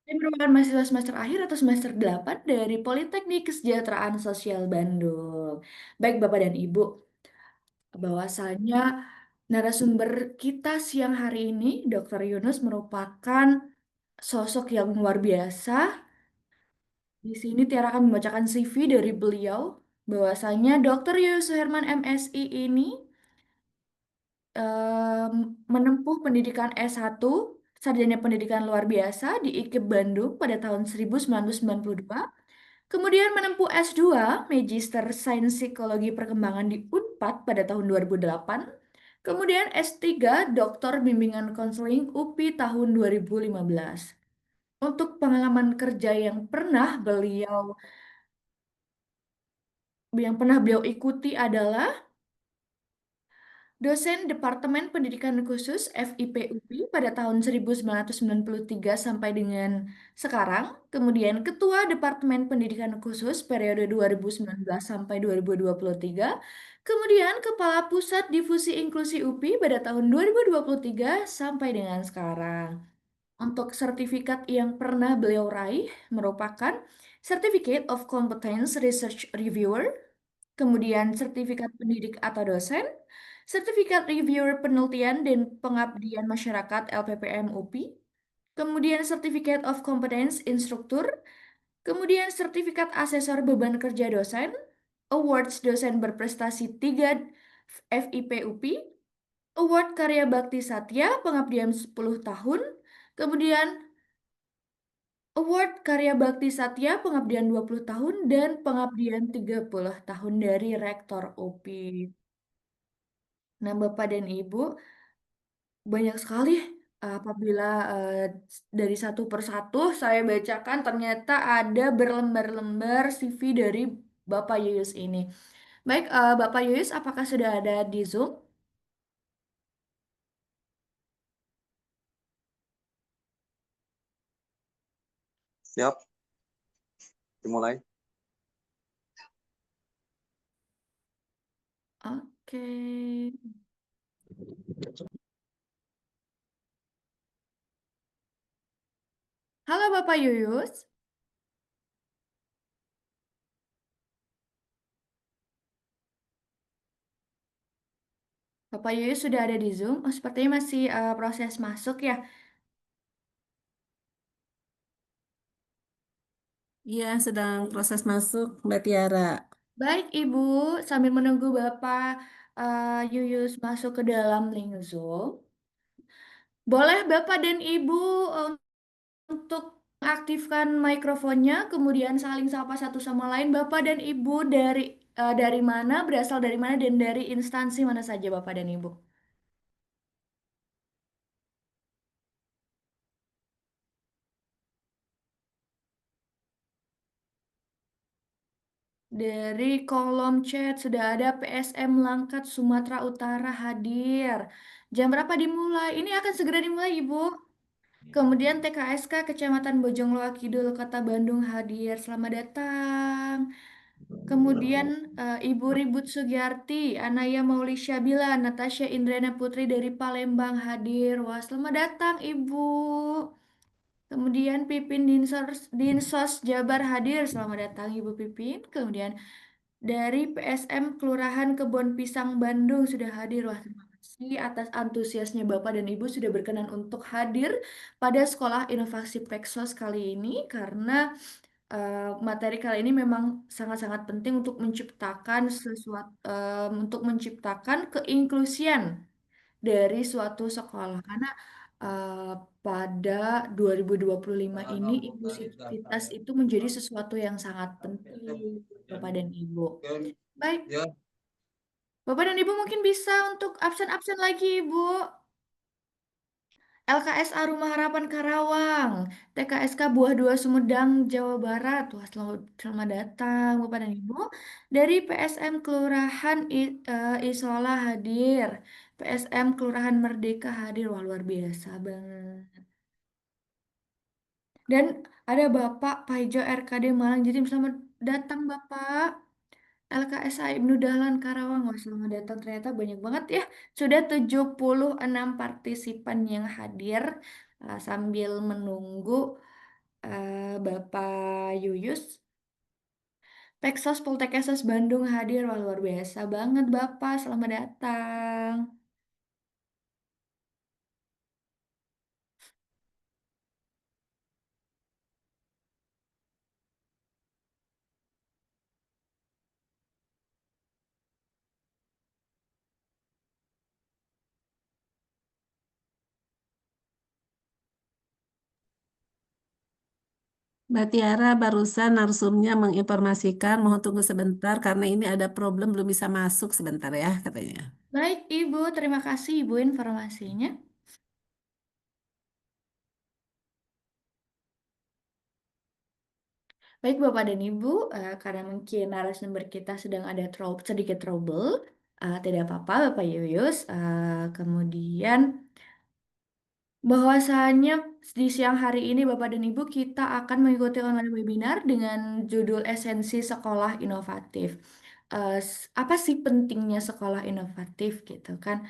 Saya merupakan mahasiswa semester akhir atau semester 8 dari Politeknik Kesejahteraan Sosial Bandung. Baik Bapak dan Ibu, bahwasanya narasumber kita siang hari ini, Dr. Yunus merupakan sosok yang luar biasa. Di sini Tiara akan membacakan CV dari beliau, bahwasanya Dr. Yunus Suherman MSI ini em, menempuh pendidikan S1, sarjana pendidikan luar biasa di IKIP Bandung pada tahun 1992. Kemudian menempuh S2, Magister Sains Psikologi Perkembangan di Unpad pada tahun 2008. Kemudian S3, Doktor Bimbingan Konseling UPI tahun 2015. Untuk pengalaman kerja yang pernah beliau ikuti adalah dosen Departemen Pendidikan Khusus FIPUP pada tahun 1993 sampai dengan sekarang. Kemudian Ketua Departemen Pendidikan Khusus periode 2019 sampai 2023. Kemudian Kepala Pusat Difusi Inklusi UPI pada tahun 2023 sampai dengan sekarang. Untuk sertifikat yang pernah beliau raih merupakan Certificate of Competence Research Reviewer, kemudian sertifikat pendidik atau dosen, sertifikat reviewer penelitian dan pengabdian masyarakat LPPM UPI, kemudian sertifikat of competence instruktur, kemudian sertifikat asesor beban kerja dosen, awards dosen berprestasi 3 FIP UPI, award karya bakti satya pengabdian 10 tahun, kemudian award karya bakti satya pengabdian 20 tahun dan pengabdian 30 tahun dari Rektor UPI. Nah, Bapak dan Ibu, banyak sekali apabila dari satu persatu saya bacakan ternyata ada berlembar-lembar CV dari Bapak Yuyus ini. Baik, Bapak Yuyus, apakah sudah ada di Zoom? Siap, dimulai. Oke. Halo Bapak Yuyus. Bapak Yuyus sudah ada di Zoom. Oh, sepertinya masih proses masuk ya. Iya, sedang proses masuk, Mbak Tiara. Baik, Ibu, sambil menunggu Bapak Yuyus masuk ke dalam link Zoom, boleh Bapak dan Ibu untuk aktifkan mikrofonnya, kemudian saling sapa satu sama lain. Bapak dan Ibu dari mana, berasal dari mana, dan dari instansi mana saja Bapak dan Ibu? Dari kolom chat sudah ada PSM Langkat Sumatera Utara hadir. Jam berapa dimulai? Ini akan segera dimulai, Ibu. Kemudian TKSK Kecamatan Bojongloa Kidul, Kota Bandung hadir. Selamat datang. Kemudian Ibu Ribut Sugiyarti, Anaya Mauli Syabila, Natasha Indrana Putri dari Palembang hadir. Wah, selamat datang Ibu. Kemudian Pipin Dinsos Jabar hadir. Selamat datang Ibu Pipin. Kemudian dari PSM Kelurahan Kebon Pisang Bandung sudah hadir. Wah, terima kasih atas antusiasnya Bapak dan Ibu sudah berkenan untuk hadir pada Sekolah Inovasi Peksos kali ini karena materi kali ini memang sangat-sangat penting untuk menciptakan keinklusian dari suatu sekolah karena eh, pada 2025 ini inklusivitas itu menjadi sesuatu yang sangat penting Bapak dan Ibu. Baik, Ya, Bapak dan Ibu mungkin bisa untuk absen-absen lagi Ibu. LKSA Rumah Harapan Karawang, TKSK Buah Dua Sumedang, Jawa Barat. Wah, selamat datang Bapak dan Ibu. Dari PSM Kelurahan Isola hadir. PSM Kelurahan Merdeka hadir. Wah, luar biasa banget. Dan ada Bapak Paijo RKD Malang Jatim. Selamat datang Bapak. LKSA Ibnu Dahlan Karawang. Wah, selamat datang. Ternyata banyak banget ya. Sudah 76 partisipan yang hadir sambil menunggu. Bapak Yuyus, Peksos Poltekkes Bandung hadir. Wah, luar biasa banget Bapak, selamat datang. Mbak Tiara barusan narsumnya menginformasikan mohon tunggu sebentar karena ini ada problem belum bisa masuk sebentar ya katanya. Baik Ibu, terima kasih Ibu informasinya. Baik Bapak dan Ibu, karena mungkin narasumber kita sedang ada sedikit trouble, tidak apa-apa Bapak Yuyus. Kemudian bahwasanya di siang hari ini Bapak dan Ibu kita akan mengikuti online webinar dengan judul Esensi Sekolah Inovatif. Apa sih pentingnya sekolah inovatif gitu kan?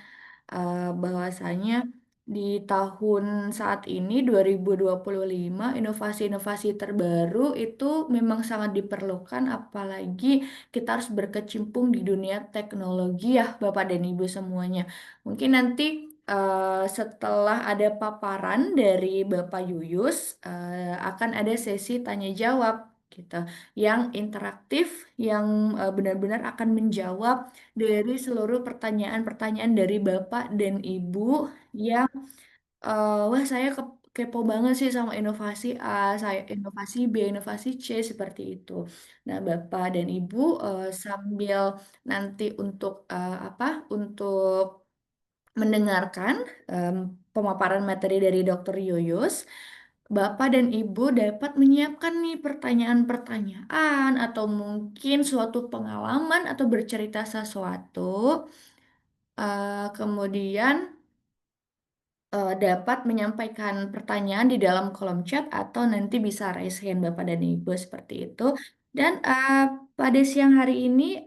Bahwasanya di tahun saat ini 2025 inovasi-inovasi terbaru itu memang sangat diperlukan, apalagi kita harus berkecimpung di dunia teknologi ya Bapak dan Ibu semuanya. Mungkin nanti setelah ada paparan dari Bapak Yuyus, akan ada sesi tanya jawab gitu yang interaktif, yang benar-benar akan menjawab dari seluruh pertanyaan-pertanyaan dari Bapak dan Ibu yang wah saya kepo banget sih sama inovasi A, saya inovasi B, inovasi C seperti itu. Nah, Bapak dan Ibu sambil nanti untuk apa? Untuk mendengarkan em, pemaparan materi dari Dr. Yoyos, Bapak dan Ibu dapat menyiapkan nih pertanyaan-pertanyaan atau mungkin suatu pengalaman atau bercerita sesuatu. Kemudian dapat menyampaikan pertanyaan di dalam kolom chat atau nanti bisa raise hand Bapak dan Ibu seperti itu. Dan pada siang hari ini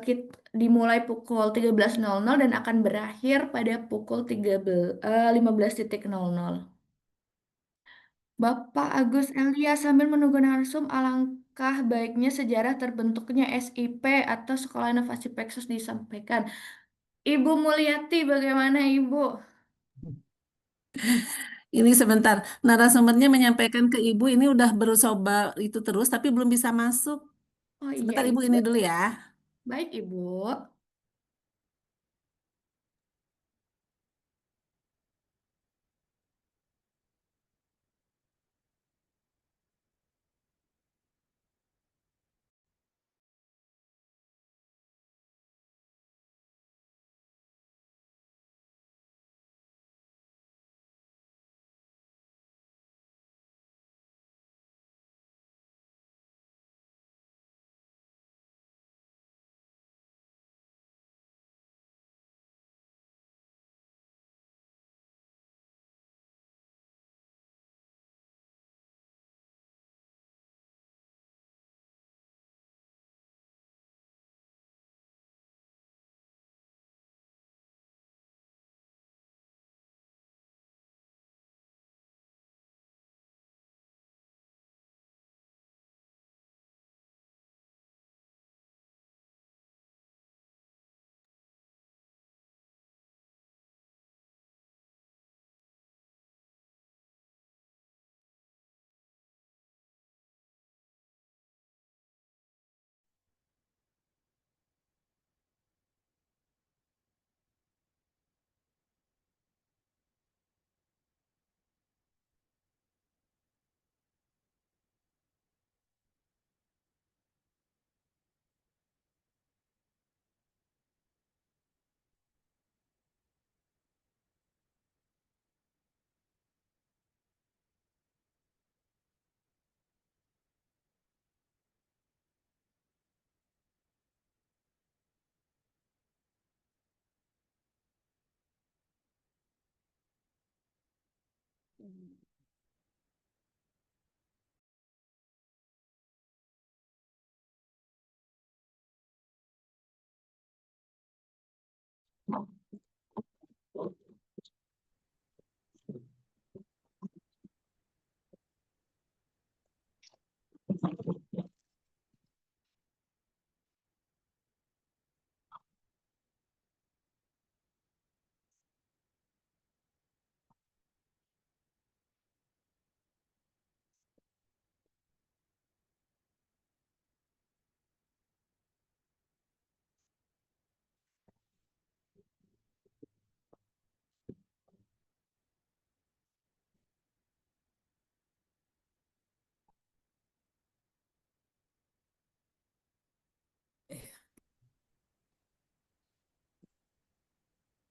kita dimulai pukul 13.00 dan akan berakhir pada pukul 15.00. Bapak Agus Elia sambil menunggu narsum, alangkah baiknya sejarah terbentuknya SIP atau Sekolah Inovasi Peksos disampaikan. Ibu Mulyati, bagaimana Ibu? Ini sebentar, narasumbernya menyampaikan ke Ibu ini udah berusaha itu terus tapi belum bisa masuk. Oh iya Sebentar Ibu Ibu. ini dulu ya. Baik Ibu.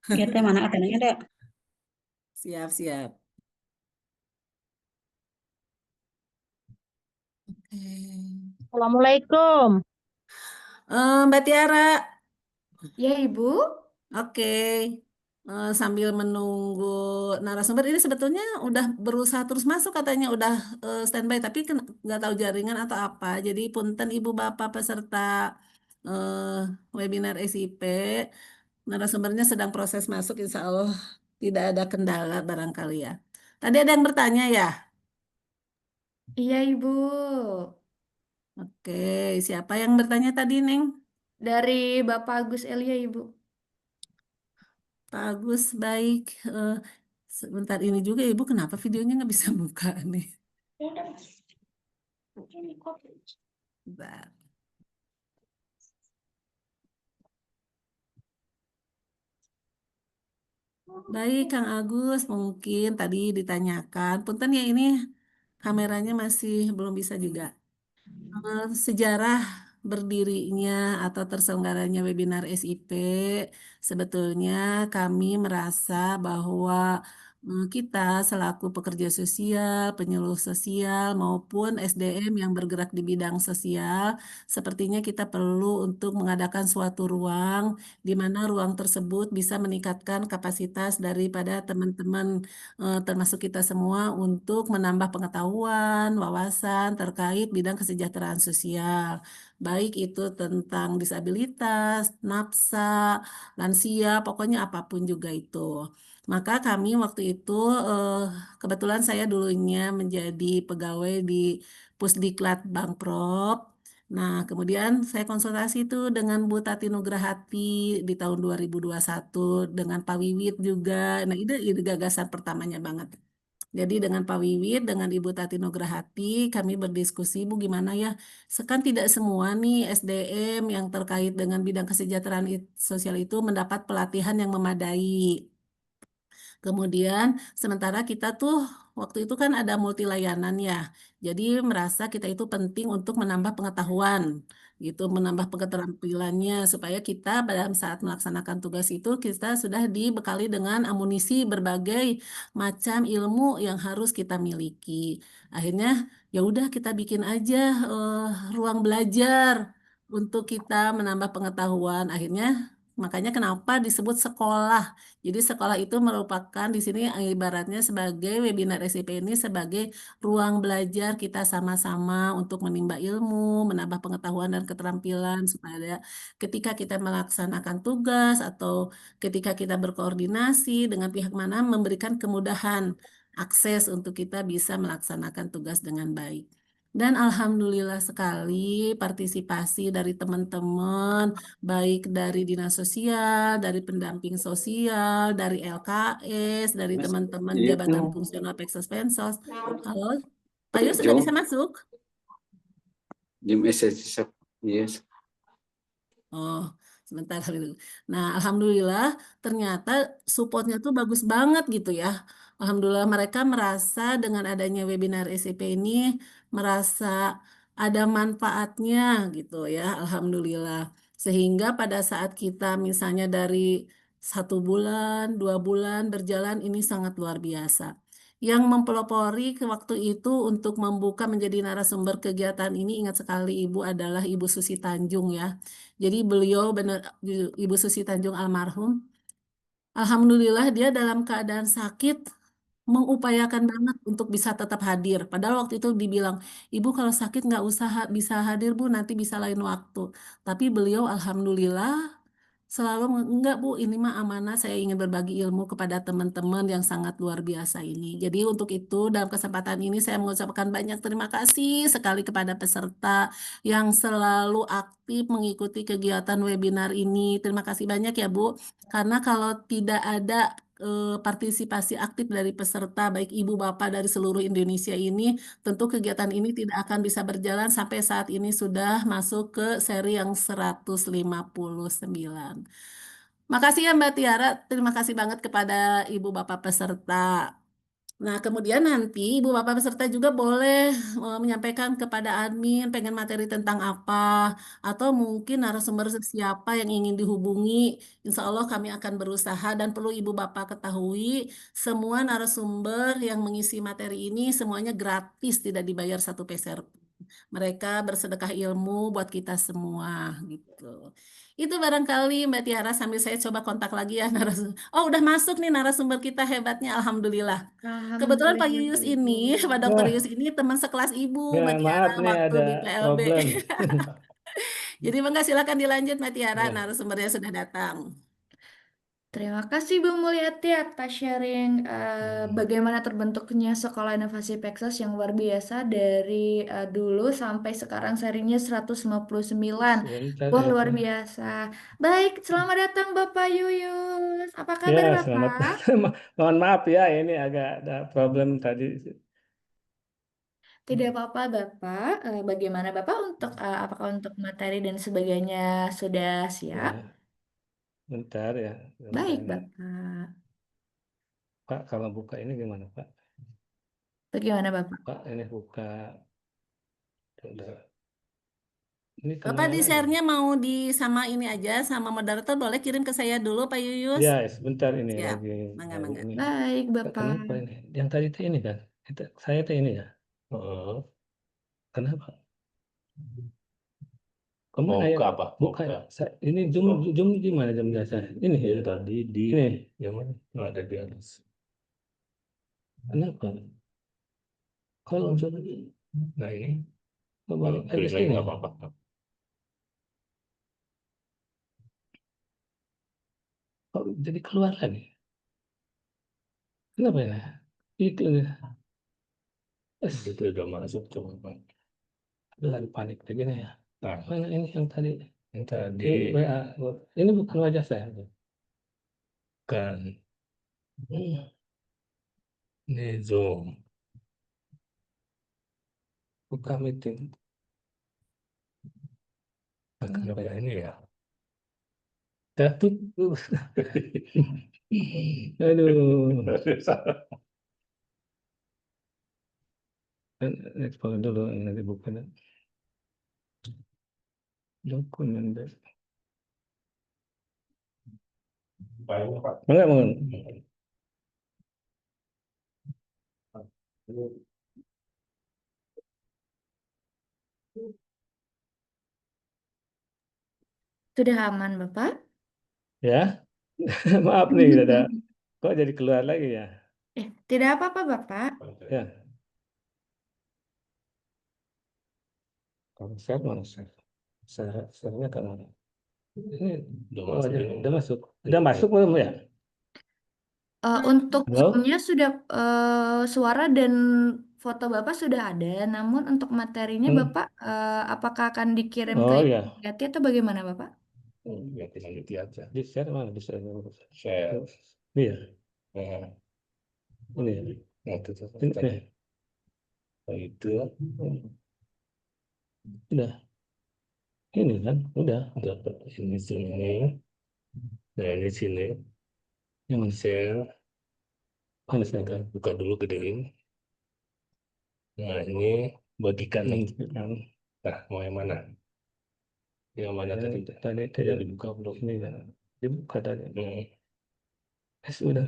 Iya teh mana atenanya teh. Siap, siap. Oke. Assalamualaikum. Mbak Tiara, Ya, Ibu. oke. Sambil menunggu narasumber ini sebetulnya udah berusaha terus masuk katanya udah standby tapi nggak tahu jaringan atau apa. Jadi punten ibu bapak peserta webinar SIP, narasumbernya sedang proses masuk. Insya Allah tidak ada kendala barangkali ya. Tadi ada yang bertanya ya. Iya, Ibu. Oke, siapa yang bertanya tadi, Neng? Dari Bapak Agus Elia, Ibu. Bagus, baik. Sebentar ini juga ibu kenapa videonya nggak bisa buka nih? Bentar. Baik, Kang Agus, mungkin tadi ditanyakan. Punten ya ini kameranya masih belum bisa juga. Sejarah berdirinya atau terselenggaranya webinar SIP, sebetulnya kami merasa bahwa kita selaku pekerja sosial, penyuluh sosial maupun SDM yang bergerak di bidang sosial, sepertinya kita perlu untuk mengadakan suatu ruang di mana ruang tersebut bisa meningkatkan kapasitas daripada teman-teman termasuk kita semua untuk menambah pengetahuan, wawasan terkait bidang kesejahteraan sosial, baik itu tentang disabilitas, NAPSA, lansia, pokoknya apapun juga itu. Maka kami waktu itu eh, kebetulan saya dulunya menjadi pegawai di Pusdiklat Bangprop. Nah, kemudian saya konsultasi itu dengan Bu Tati Nugrahati di tahun 2021 dengan Pak Wiwit juga. Nah, ini gagasan pertamanya banget. Jadi dengan Pak Wiwit, dengan Ibu Tati Nugrahati, kami berdiskusi, Bu gimana ya, sekan tidak semua nih SDM yang terkait dengan bidang kesejahteraan sosial itu mendapat pelatihan yang memadai. Kemudian sementara kita tuh waktu itu kan ada multi layanan ya. Jadi merasa kita itu penting untuk menambah pengetahuan gitu, menambah keterampilannya supaya kita pada saat melaksanakan tugas itu kita sudah dibekali dengan amunisi berbagai macam ilmu yang harus kita miliki. Akhirnya ya udah kita bikin aja eh, ruang belajar untuk kita menambah pengetahuan. Akhirnya makanya kenapa disebut sekolah. Jadi sekolah itu merupakan di sini ibaratnya sebagai webinar SIP ini sebagai ruang belajar kita sama-sama untuk menimba ilmu, menambah pengetahuan dan keterampilan supaya ketika kita melaksanakan tugas atau ketika kita berkoordinasi dengan pihak mana memberikan kemudahan akses untuk kita bisa melaksanakan tugas dengan baik. Dan alhamdulillah sekali partisipasi dari teman-teman baik dari dinas sosial, dari pendamping sosial, dari LKS, dari Mas, teman-teman itu jabatan fungsional Peksos Pensos. Halo, Pak Yus sudah bisa Jom, masuk? Jim SS, yes. Oh, sebentar dulu. Nah, alhamdulillah ternyata supportnya tuh bagus banget gitu ya. Alhamdulillah mereka merasa dengan adanya webinar SCP ini merasa ada manfaatnya gitu ya. Alhamdulillah. Sehingga pada saat kita misalnya dari 1 bulan, 2 bulan berjalan ini sangat luar biasa. Yang mempelopori ke waktu itu untuk membuka menjadi narasumber kegiatan ini ingat sekali Ibu adalah Ibu Susi Tanjung ya. Jadi beliau benar Ibu Susi Tanjung almarhum. Alhamdulillah dia dalam keadaan sakit mengupayakan banget untuk bisa tetap hadir. Padahal waktu itu dibilang, Ibu kalau sakit nggak usah bisa hadir Bu, nanti bisa lain waktu. Tapi beliau alhamdulillah selalu enggak Bu, ini mah amanah saya ingin berbagi ilmu kepada teman-teman yang sangat luar biasa ini. Jadi untuk itu dalam kesempatan ini saya mengucapkan banyak terima kasih sekali kepada peserta yang selalu aktif mengikuti kegiatan webinar ini. Terima kasih banyak ya Bu, karena kalau tidak ada partisipasi aktif dari peserta baik ibu bapak dari seluruh Indonesia ini, tentu kegiatan ini tidak akan bisa berjalan sampai saat ini sudah masuk ke seri yang 159. Makasih ya Mbak Tiara, terima kasih banget kepada ibu bapak peserta. Nah, kemudian nanti Ibu Bapak peserta juga boleh menyampaikan kepada admin pengen materi tentang apa, atau mungkin narasumber siapa yang ingin dihubungi. Insya Allah kami akan berusaha dan perlu Ibu Bapak ketahui, semua narasumber yang mengisi materi ini semuanya gratis, tidak dibayar satu peser. Mereka bersedekah ilmu buat kita semua gitu. Itu barangkali Mbak Tiara sambil saya coba kontak lagi ya narasumber. Oh, udah masuk nih narasumber kita hebatnya, Alhamdulillah. Kebetulan Pak Yuyus Alhamdulillah, ini, Ibu. Pak Dokter Wah, Yuyus ini teman sekelas Ibu, ya Mbak Tiara, maaf nih waktu ada di PLB. problem. Jadi monggo silakan dilanjut Mbak Tiara, Ya, narasumbernya sudah datang. Terima kasih Bu Mulyati atas sharing bagaimana terbentuknya Sekolah Inovasi Peksos yang luar biasa dari dulu sampai sekarang serinya 159. sebentar Wah, ya. luar biasa. Baik, selamat datang Bapak Yuyus. Apa Ya, kabar selamat. Bapak? Mohon maaf ya, ini agak ada problem tadi. Tidak apa-apa Bapak. Bagaimana Bapak untuk apakah untuk materi dan sebagainya sudah siap? Ya, bentar ya, bentar Baik ya. Bapak. Pak, kalau buka ini gimana Pak? Bagaimana Bapak? Pak, ini buka. Udah. Ini Bapak kemana di lagi? share-nya mau di sama ini aja, sama moderator boleh kirim ke saya dulu Pak Yuyus? Ya, sebentar ini Siap, lagi mangga nyari mangga. ini. Baik Bapak. Kenapa ini? Yang tadi itu ini kan? Saya tuh ini ya. Oh, kenapa? Kamu Mau ayah buka apa? buka Buka. ini zoom zoom gimana jam biasa? Ini ya. Ini tadi di Ini yang mana? Nggak ada di atas. kenapa? Kalau zoom Nah ini balik kalau aja klik lagi sini. nggak apa-apa. Kok jadi keluar lagi? Kenapa ya? Itu Itu udah masuk coba Pak. lagi panik begini ya. Nah, Mana ini yang tadi? yang tadi Ini WA. Ini bukan wajah saya. kan Hmm, ini Zoom. buka meeting. Nah, kenapa Kenapa ya? ini ya? Tapi, aduh, explore dulu nanti buka dan dokumen deh. Banyak Pak. Enggak mau. Sudah aman Bapak? Ya, maaf nih, ada. Kok jadi keluar lagi ya? Tidak apa-apa Bapak. Ya, kalau share mana share? Share-nya ke mana? Ini Udah oh, masuk ada, ini. udah masuk. Udah masuk belum ya? Untuk Halo? Zoom-nya sudah suara dan foto Bapak sudah ada, namun untuk materinya Hmm. Bapak apakah akan dikirim ke Oh Ibu ya, Yati atau bagaimana Bapak? Ya tinggal gitu aja. di share mana? Di share. Share. Iya, Nah, ini ya. nah itu tuh. Ini, Tadi. Nah, itu udah. Ini kan, udah. dapat ini Zoom ini. Nah ini sini Yang share. mana saya Buka, buka dulu gedein. Nah ini bagikan nih. kan? Nah mau yang mana? Yang mana tadi? Tadi Udah tidak dibuka belum? ini ya. Dibuka tadi. Hmm, Sudah.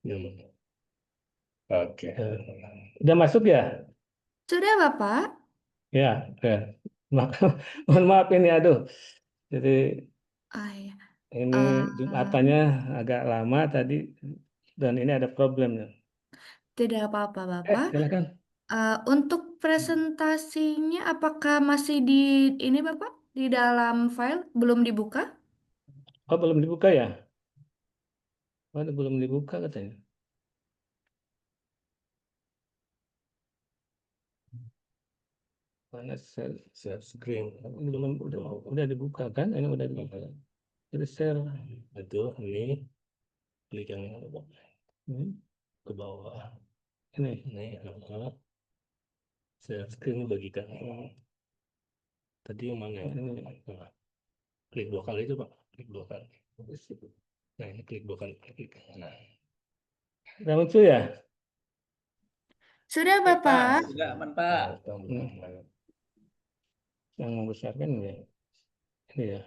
yang mana? Oke. Udah masuk ya? Sudah Bapak? Ya, ya. Mohon maaf ini, aduh. Jadi Ah, ya. ini Eh, Jumatannya agak lama tadi dan ini ada problemnya. Tidak apa-apa Bapak. Silakan. Untuk presentasinya apakah masih di ini Bapak? Di dalam file belum dibuka? Oh, belum dibuka ya? Oh, belum dibuka katanya. Mana Share screen. belum udah dibuka kan? Ini udah dibuka. Jadi share Itu ini klik yang ini. ke bawah. Ini. Ini share screen ini bagikan. Tadi yang mana? Ini. Nah, klik 2 kali itu Pak. Klik 2 kali. Nah ini klik 2 kali. Klik. Nah Udah muncul ya? Sudah, Bapak. Sudah aman, Pak. Yang membesarkan ya. Ini ya.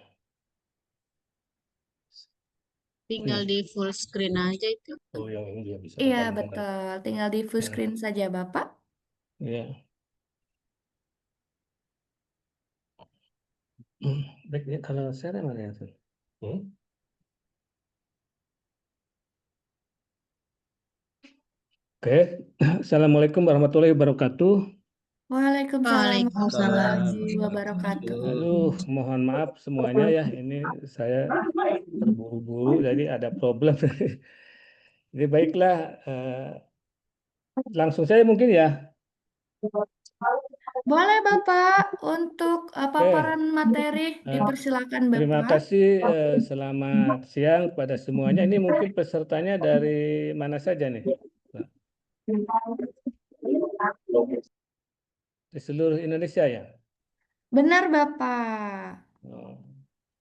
Tinggal di full screen aja itu. Oh, yang ini dia bisa Iya, kembalikan. betul. Tinggal di full screen saja, Bapak. Iya. Baik, ya, kalau share mana ya? Hmm? Oke. Assalamualaikum warahmatullahi wabarakatuh. Waalaikumsalam Waalaikumsalam. warahmatullahi wabarakatuh. Aduh, mohon maaf semuanya ya. Ini saya terburu-buru, jadi ada problem. Jadi baiklah, langsung saya mungkin ya. Boleh, Bapak, untuk paparan Oke. materi, dipersilakan, Terima Bapak. kasih. Selamat siang kepada semuanya. Ini mungkin pesertanya dari mana saja nih? Di seluruh Indonesia ya? Benar, Bapak. Oh.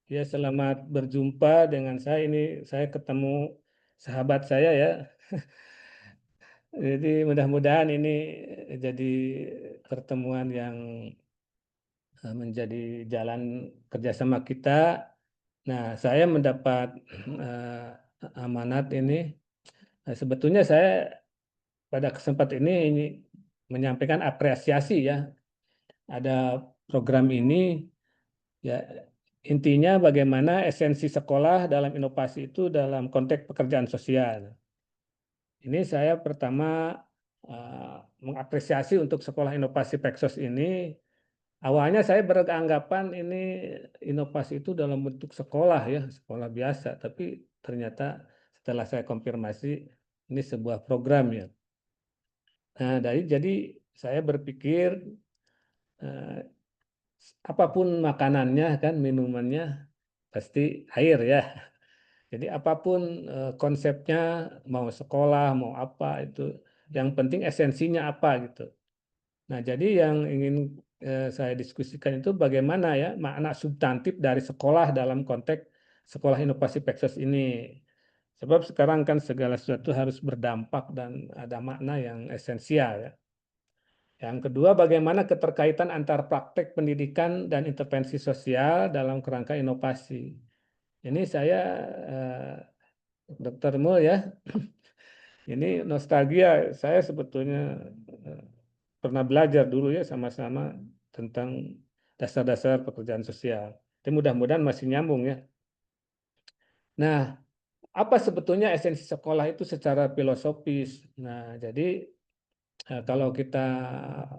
Ya, selamat berjumpa dengan saya. Ini saya ketemu sahabat saya ya. Jadi mudah-mudahan ini jadi pertemuan yang menjadi jalan kerjasama kita. Nah, saya mendapat amanat ini. Sebetulnya saya pada kesempatan ini menyampaikan apresiasi ya. Ada program ini ya, intinya bagaimana esensi sekolah dalam inovasi itu dalam konteks pekerjaan sosial. Ini saya pertama mengapresiasi untuk sekolah inovasi Peksos ini. Awalnya saya beranggapan ini inovasi itu dalam bentuk sekolah ya, sekolah biasa. Tapi ternyata setelah saya konfirmasi ini sebuah program ya. Nah, jadi saya berpikir apapun makanannya kan, minumannya pasti air ya. Jadi apapun konsepnya, mau sekolah, mau apa itu, yang penting esensinya apa gitu. Nah, jadi yang ingin saya diskusikan itu bagaimana ya makna substantif dari sekolah dalam konteks sekolah inovasi Peksos ini. Sebab sekarang kan segala sesuatu harus berdampak dan ada makna yang esensial ya. Yang kedua, bagaimana keterkaitan antar praktek pendidikan dan intervensi sosial dalam kerangka inovasi. Ini saya, Dr. Mul ya, ini nostalgia. Saya sebetulnya pernah belajar dulu ya sama-sama tentang dasar-dasar pekerjaan sosial. Tapi mudah-mudahan masih nyambung ya. Nah, apa sebetulnya esensi sekolah itu secara filosofis? Nah, jadi kalau kita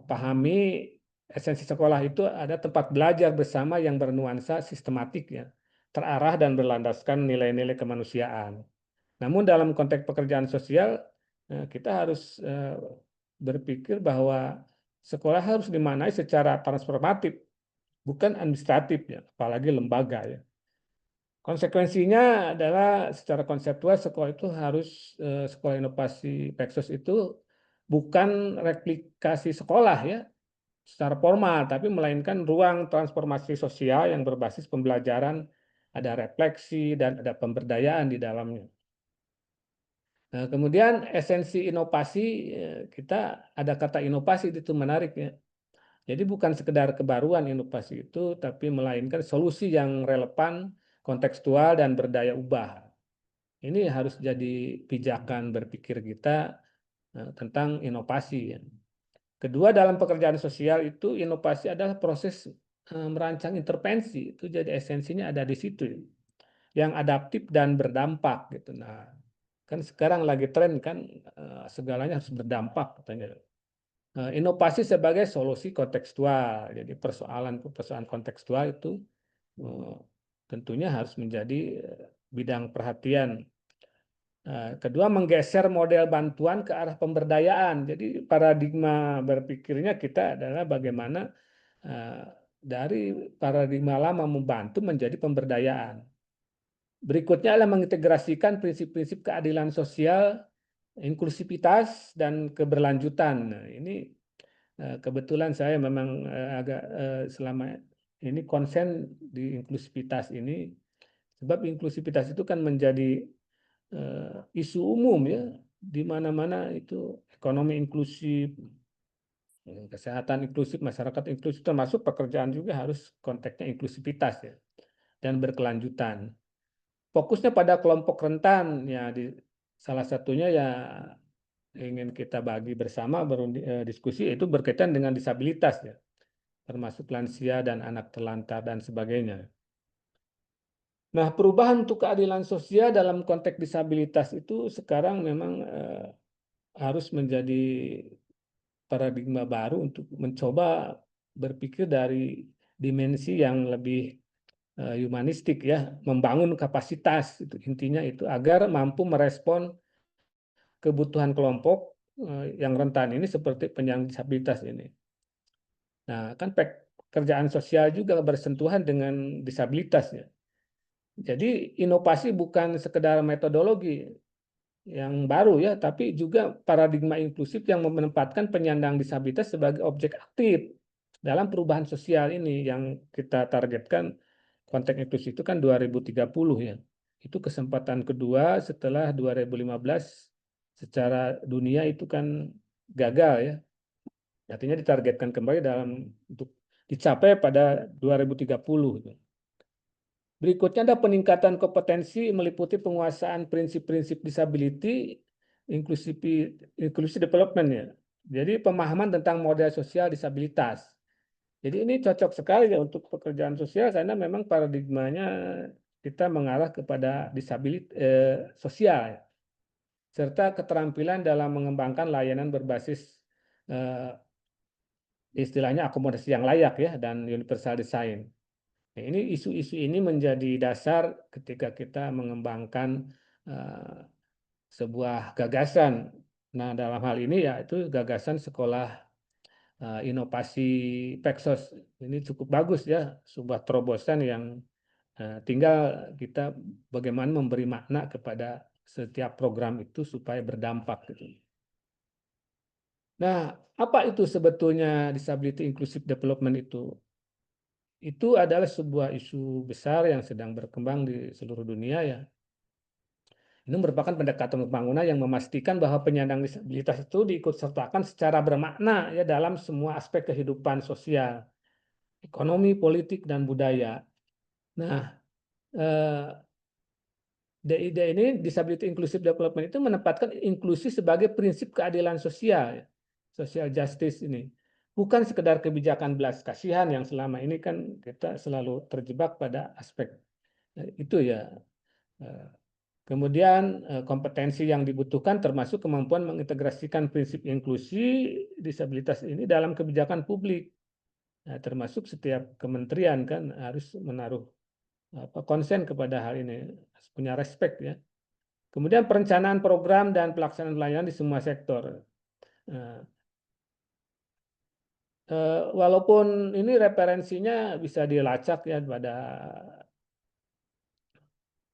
pahami esensi sekolah itu ada tempat belajar bersama yang bernuansa sistematik ya, terarah dan berlandaskan nilai-nilai kemanusiaan. Namun dalam konteks pekerjaan sosial kita harus berpikir bahwa sekolah harus dimaknai secara transformatif, bukan administratif ya, apalagi lembaga ya. Konsekuensinya adalah secara konseptual sekolah itu harus sekolah inovasi Peksos itu bukan replikasi sekolah ya secara formal, tapi melainkan ruang transformasi sosial yang berbasis pembelajaran, ada refleksi dan ada pemberdayaan di dalamnya. Nah, kemudian esensi inovasi kita ada kata inovasi itu menarik ya. Jadi bukan sekedar kebaruan inovasi itu, tapi melainkan solusi yang relevan, kontekstual dan berdaya ubah. Ini harus jadi pijakan berpikir kita tentang inovasi. Ya. Kedua, dalam pekerjaan sosial itu inovasi adalah proses merancang intervensi. Itu jadi esensinya ada di situ. Ya. Yang adaptif dan berdampak gitu. Nah, kan sekarang lagi tren kan segalanya harus berdampak katanya. Inovasi sebagai solusi kontekstual. Jadi persoalan kontekstual itu tentunya harus menjadi bidang perhatian. Kedua, menggeser model bantuan ke arah pemberdayaan. Jadi paradigma berpikirnya kita adalah bagaimana dari paradigma lama membantu menjadi pemberdayaan. Berikutnya adalah mengintegrasikan prinsip-prinsip keadilan sosial, inklusivitas, dan keberlanjutan. Nah, ini kebetulan saya memang agak selama ini konsen di inklusivitas ini, sebab inklusivitas itu kan menjadi isu umum ya di mana-mana itu ekonomi inklusif, kesehatan inklusif, masyarakat inklusif, termasuk pekerjaan juga harus konteksnya inklusivitas ya, dan berkelanjutan. Fokusnya pada kelompok rentan ya, salah satunya ya ingin kita bagi bersama diskusi itu berkaitan dengan disabilitas ya, termasuk lansia dan anak terlantar dan sebagainya. Nah, perubahan untuk keadilan sosial dalam konteks disabilitas itu sekarang memang harus menjadi paradigma baru untuk mencoba berpikir dari dimensi yang lebih humanistik ya, membangun kapasitas itu intinya itu agar mampu merespon kebutuhan kelompok yang rentan ini seperti penyandang disabilitas ini. Nah, kan pekerjaan sosial juga bersentuhan dengan disabilitas ya. Jadi inovasi bukan sekedar metodologi yang baru ya, tapi juga paradigma inklusif yang menempatkan penyandang disabilitas sebagai objek aktif dalam perubahan sosial ini yang kita targetkan konteks inklusif itu kan 2030 ya. Itu kesempatan kedua setelah 2015 secara dunia itu kan gagal ya. Artinya ditargetkan kembali untuk dicapai pada 2030 gitu. Berikutnya ada peningkatan kompetensi meliputi penguasaan prinsip-prinsip disability, inclusive development ya. Jadi pemahaman tentang model sosial disabilitas. Jadi ini cocok sekali ya untuk pekerjaan sosial karena memang paradigmanya kita mengarah kepada disabilitas sosial ya. Serta keterampilan dalam mengembangkan layanan berbasis istilahnya akomodasi yang layak ya dan universal design. Nah, ini isu-isu ini menjadi dasar ketika kita mengembangkan sebuah gagasan. Nah, dalam hal ini yaitu gagasan sekolah inovasi Pexos. Ini cukup bagus ya, sebuah terobosan yang tinggal kita bagaimana memberi makna kepada setiap program itu supaya berdampak gitu. Nah, apa itu sebetulnya disability inclusive development itu? Itu adalah sebuah isu besar yang sedang berkembang di seluruh dunia ya. Ini merupakan pendekatan pembangunan yang memastikan bahwa penyandang disabilitas itu diikutsertakan secara bermakna ya dalam semua aspek kehidupan sosial, ekonomi, politik, dan budaya. Nah, DID ini Disability Inclusive Development itu menempatkan inklusi sebagai prinsip keadilan sosial, ya. Social justice ini. Bukan sekedar kebijakan belas kasihan yang selama ini kan kita selalu terjebak pada aspek itu ya. Kemudian kompetensi yang dibutuhkan termasuk kemampuan mengintegrasikan prinsip inklusi disabilitas ini dalam kebijakan publik. Nah, termasuk setiap kementerian kan harus menaruh konsen kepada hal ini, harus punya respect ya. Kemudian perencanaan program dan pelaksanaan pelayanan di semua sektor. Walaupun ini referensinya bisa dilacak ya pada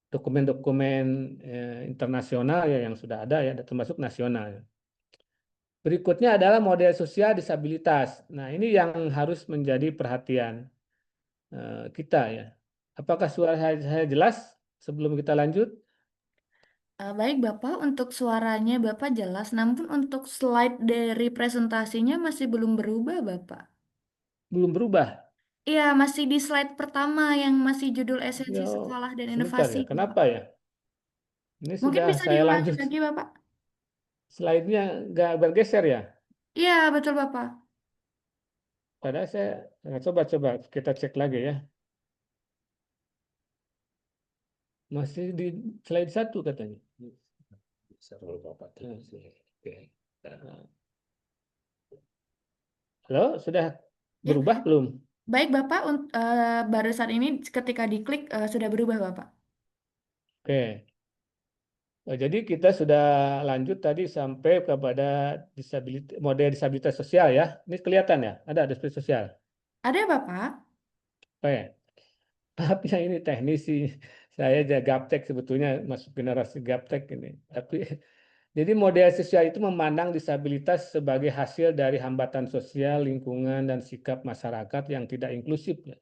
dokumen-dokumen internasional ya yang sudah ada ya, termasuk nasional. Berikutnya adalah model sosial disabilitas. Nah, ini yang harus menjadi perhatian kita ya. Apakah suara saya jelas sebelum kita lanjut? Baik Bapak, untuk suaranya Bapak jelas, namun untuk slide dari presentasinya masih belum berubah Bapak. Belum berubah. Iya, masih di slide pertama yang masih judul esensi Ya, sekolah dan sebentar inovasi ya. Bapak. Kenapa ya? Ini Mungkin sudah bisa saya diulangi lanjut. lagi Bapak. Slide-nya nggak bergeser ya? Iya, betul Bapak. Padahal saya coba kita cek lagi ya. Masih di slide 1 katanya. Halo, sudah Ya, berubah belum? baik Bapak, barusan ini ketika diklik sudah berubah Bapak. Oke. Jadi kita sudah lanjut tadi sampai kepada model disabilitas sosial ya. Ini kelihatan ya, ada disabilitas sosial. Ada Bapak? Oke. Maaf ya ini teknisi. Saya aja gaptek sebetulnya masuk generasi gaptek ini. Tapi jadi model sosial itu memandang disabilitas sebagai hasil dari hambatan sosial, lingkungan, dan sikap masyarakat yang tidak inklusif. Ya.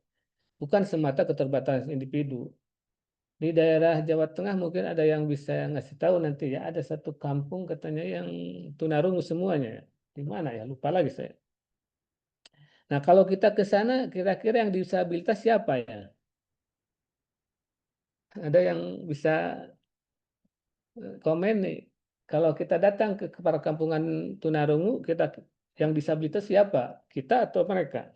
Bukan semata keterbatasan individu. di daerah Jawa Tengah mungkin ada yang bisa ngasih tahu nanti ya. Ada satu kampung katanya yang tunarungu semuanya ya. Di mana ya? Lupa lagi saya. Nah, kalau kita ke sana, kira-kira yang disabilitas siapa ya? Ada yang bisa komen nih. Kalau kita datang ke perkampungan tunarungu, kita yang disabilitas siapa? Kita atau mereka?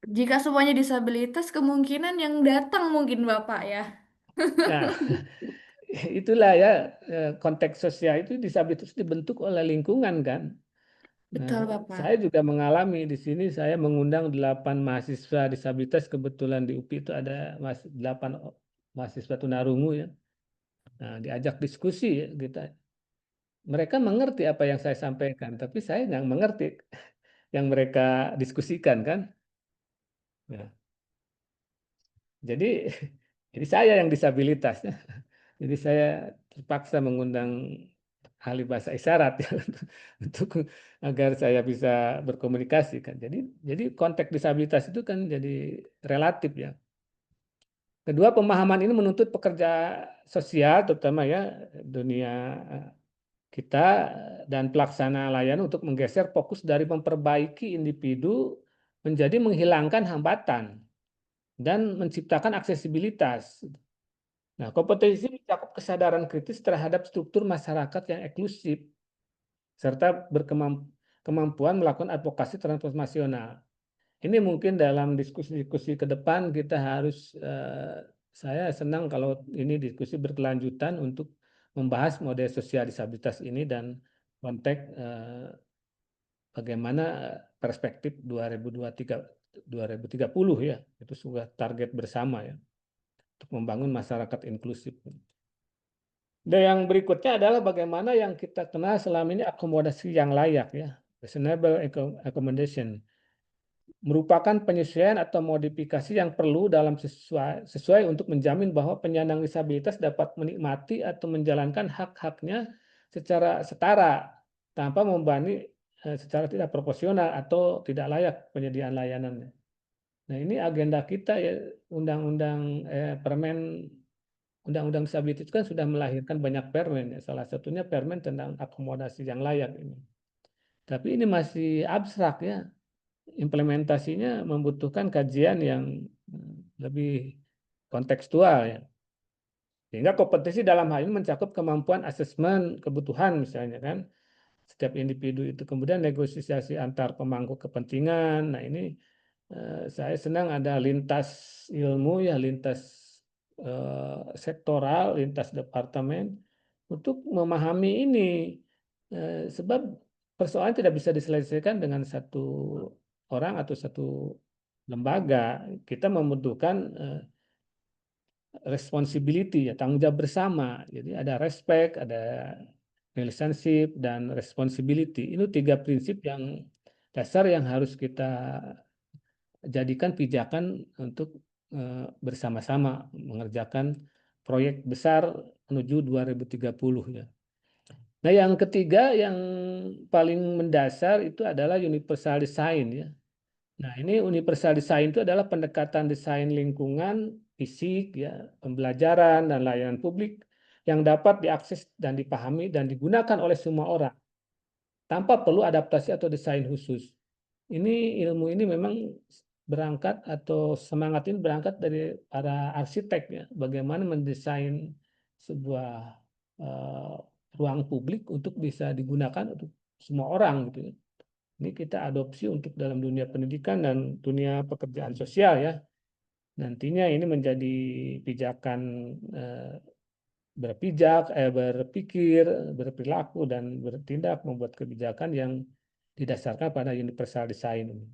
Jika semuanya disabilitas, kemungkinan yang datang mungkin Bapak ya. Nah, itulah ya konteks sosial itu disabilitas dibentuk oleh lingkungan kan. Nah, Betul Bapak. saya juga mengalami di sini. Saya mengundang 8 mahasiswa disabilitas, kebetulan di UPI itu ada 8 mahasiswa tunarungu ya. Nah, diajak diskusi ya, kita. Mereka mengerti apa yang saya sampaikan, tapi saya nggak mengerti yang mereka diskusikan kan. Nah, jadi jadi saya yang disabilitas. Jadi saya terpaksa mengundang ahli bahasa isyarat ya, untuk agar saya bisa berkomunikasi kan. Jadi konteks disabilitas itu kan jadi relatif ya. Kedua, pemahaman ini menuntut pekerja sosial terutama ya dunia kita dan pelaksana layanan untuk menggeser fokus dari memperbaiki individu menjadi menghilangkan hambatan dan menciptakan aksesibilitas. Nah, kompetensi mencakup kesadaran kritis terhadap struktur masyarakat yang inklusif serta berkemampuan melakukan advokasi transformasional. Ini mungkin dalam diskusi-diskusi ke depan kita harus, saya senang kalau ini diskusi berkelanjutan untuk membahas model sosial disabilitas ini dan konteks bagaimana perspektif 2030 ya, itu sudah target bersama ya untuk membangun masyarakat inklusif. Dan yang berikutnya adalah bagaimana yang kita kenal selama ini akomodasi yang layak ya, reasonable accommodation, merupakan penyesuaian atau modifikasi yang perlu dalam sesuai untuk menjamin bahwa penyandang disabilitas dapat menikmati atau menjalankan hak-haknya secara setara tanpa membebani secara tidak proporsional atau tidak layak penyediaan layanannya. Nah, ini agenda kita ya, Undang-Undang Disabilitas itu kan sudah melahirkan banyak permen ya. Salah satunya permen tentang akomodasi yang layak ini. Tapi ini masih abstrak ya. Implementasinya membutuhkan kajian yang lebih kontekstual ya. Sehingga kompetensi dalam hal ini mencakup kemampuan asesmen kebutuhan misalnya kan. Setiap individu itu, kemudian negosiasi antar pemangku kepentingan. Nah, ini saya senang ada lintas ilmu ya, lintas sektoral, lintas departemen untuk memahami ini. Sebab persoalan tidak bisa diselesaikan dengan satu orang atau satu lembaga. Kita membutuhkan responsibility ya, tanggung jawab bersama. Jadi ada respect, ada relationship dan responsibility. Ini 3 prinsip yang dasar yang harus kita jadikan pijakan untuk bersama-sama mengerjakan proyek besar menuju 2030 ya. Nah, yang ketiga yang paling mendasar itu adalah universal design ya. Nah, ini universal design itu adalah pendekatan desain lingkungan, fisik, ya, pembelajaran, dan layanan publik yang dapat diakses dan dipahami dan digunakan oleh semua orang tanpa perlu adaptasi atau desain khusus. Ini ilmu ini memang berangkat atau semangat ini berangkat dari para arsitek ya, bagaimana mendesain sebuah ruang publik untuk bisa digunakan untuk semua orang gitu ya. Ini kita adopsi untuk dalam dunia pendidikan dan dunia pekerjaan sosial ya. Nantinya ini menjadi pijakan berpikir, berperilaku, dan bertindak membuat kebijakan yang didasarkan pada universal design ini.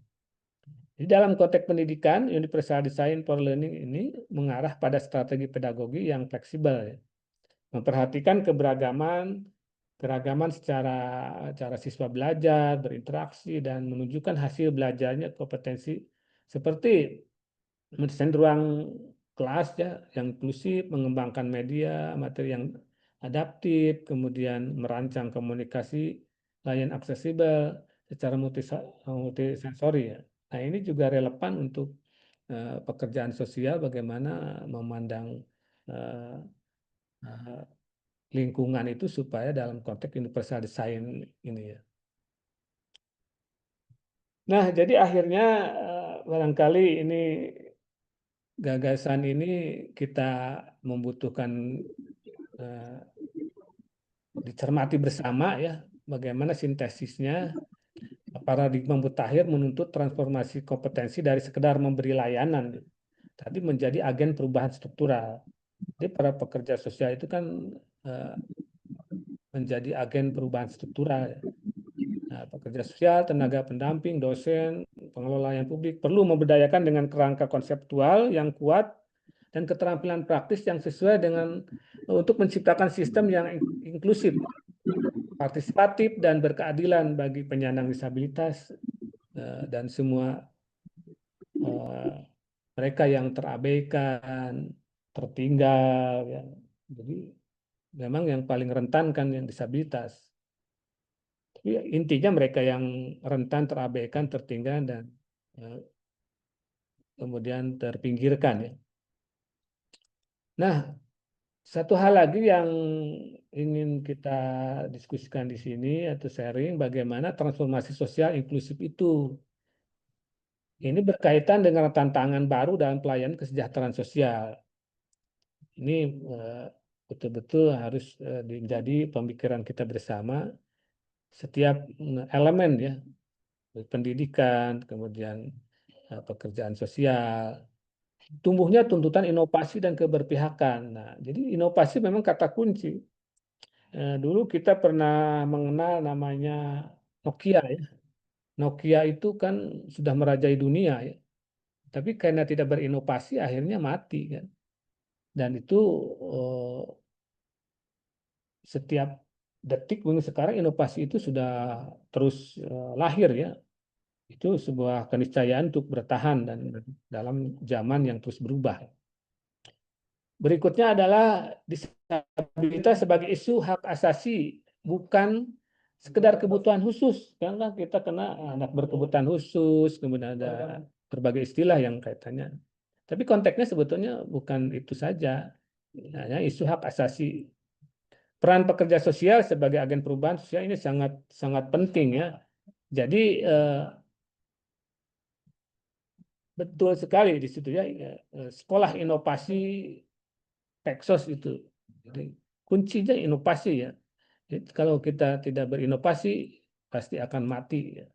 Di dalam konteks pendidikan, universal design for learning ini mengarah pada strategi pedagogi yang fleksibel ya. Memperhatikan keragaman secara cara siswa belajar, berinteraksi, dan menunjukkan hasil belajarnya kompetensi seperti mendesain ruang kelas ya yang inklusif, mengembangkan media, materi yang adaptif, kemudian merancang komunikasi layan aksesibel secara multisensori ya. Nah, ini juga relevan untuk pekerjaan sosial, bagaimana memandang eh, eh, lingkungan itu supaya dalam konteks universal design ini ya. Nah, jadi akhirnya barangkali ini gagasan ini kita membutuhkan dicermati bersama ya, bagaimana sintesisnya. Paradigma mutakhir menuntut transformasi kompetensi dari sekedar memberi layanan, tapi menjadi agen perubahan struktural. Jadi para pekerja sosial itu kan menjadi agen perubahan struktural. Nah, pekerja sosial, tenaga pendamping, dosen, pengelola yang publik perlu memberdayakan dengan kerangka konseptual yang kuat dan keterampilan praktis yang sesuai dengan untuk menciptakan sistem yang inklusif, partisipatif, dan berkeadilan bagi penyandang disabilitas dan semua mereka yang terabaikan, tertinggal. Ya. Jadi memang yang paling rentan kan yang disabilitas. Tapi intinya mereka yang rentan, terabaikan, tertinggal, dan kemudian terpinggirkan. Ya. Nah, satu hal lagi yang ingin kita diskusikan di sini atau sharing bagaimana transformasi sosial inklusif itu. Ini berkaitan dengan tantangan baru dalam pelayanan kesejahteraan sosial. Ini betul-betul harus menjadi pemikiran kita bersama. Setiap elemen ya, pendidikan, kemudian pekerjaan sosial, tumbuhnya tuntutan inovasi dan keberpihakan. Nah, jadi inovasi memang kata kunci. Dulu kita pernah mengenal namanya Nokia ya. Nokia itu kan sudah merajai dunia ya. Tapi karena tidak berinovasi akhirnya mati kan. Dan itu setiap detik sekarang inovasi itu sudah terus lahir ya. Itu sebuah keniscayaan untuk bertahan dan dalam zaman yang terus berubah. Berikutnya adalah disabilitas sebagai isu hak asasi, bukan sekedar kebutuhan khusus. Karena kita kena anak berkebutuhan khusus, kemudian ada berbagai istilah yang kaitannya. Tapi konteksnya sebetulnya bukan itu saja. Hanya isu hak asasi. Peran pekerja sosial sebagai agen perubahan sosial ini sangat sangat penting ya. Jadi betul sekali di situ ya, sekolah inovasi Peksos itu. Jadi kuncinya inovasi ya. Jadi, kalau kita tidak berinovasi pasti akan mati ya.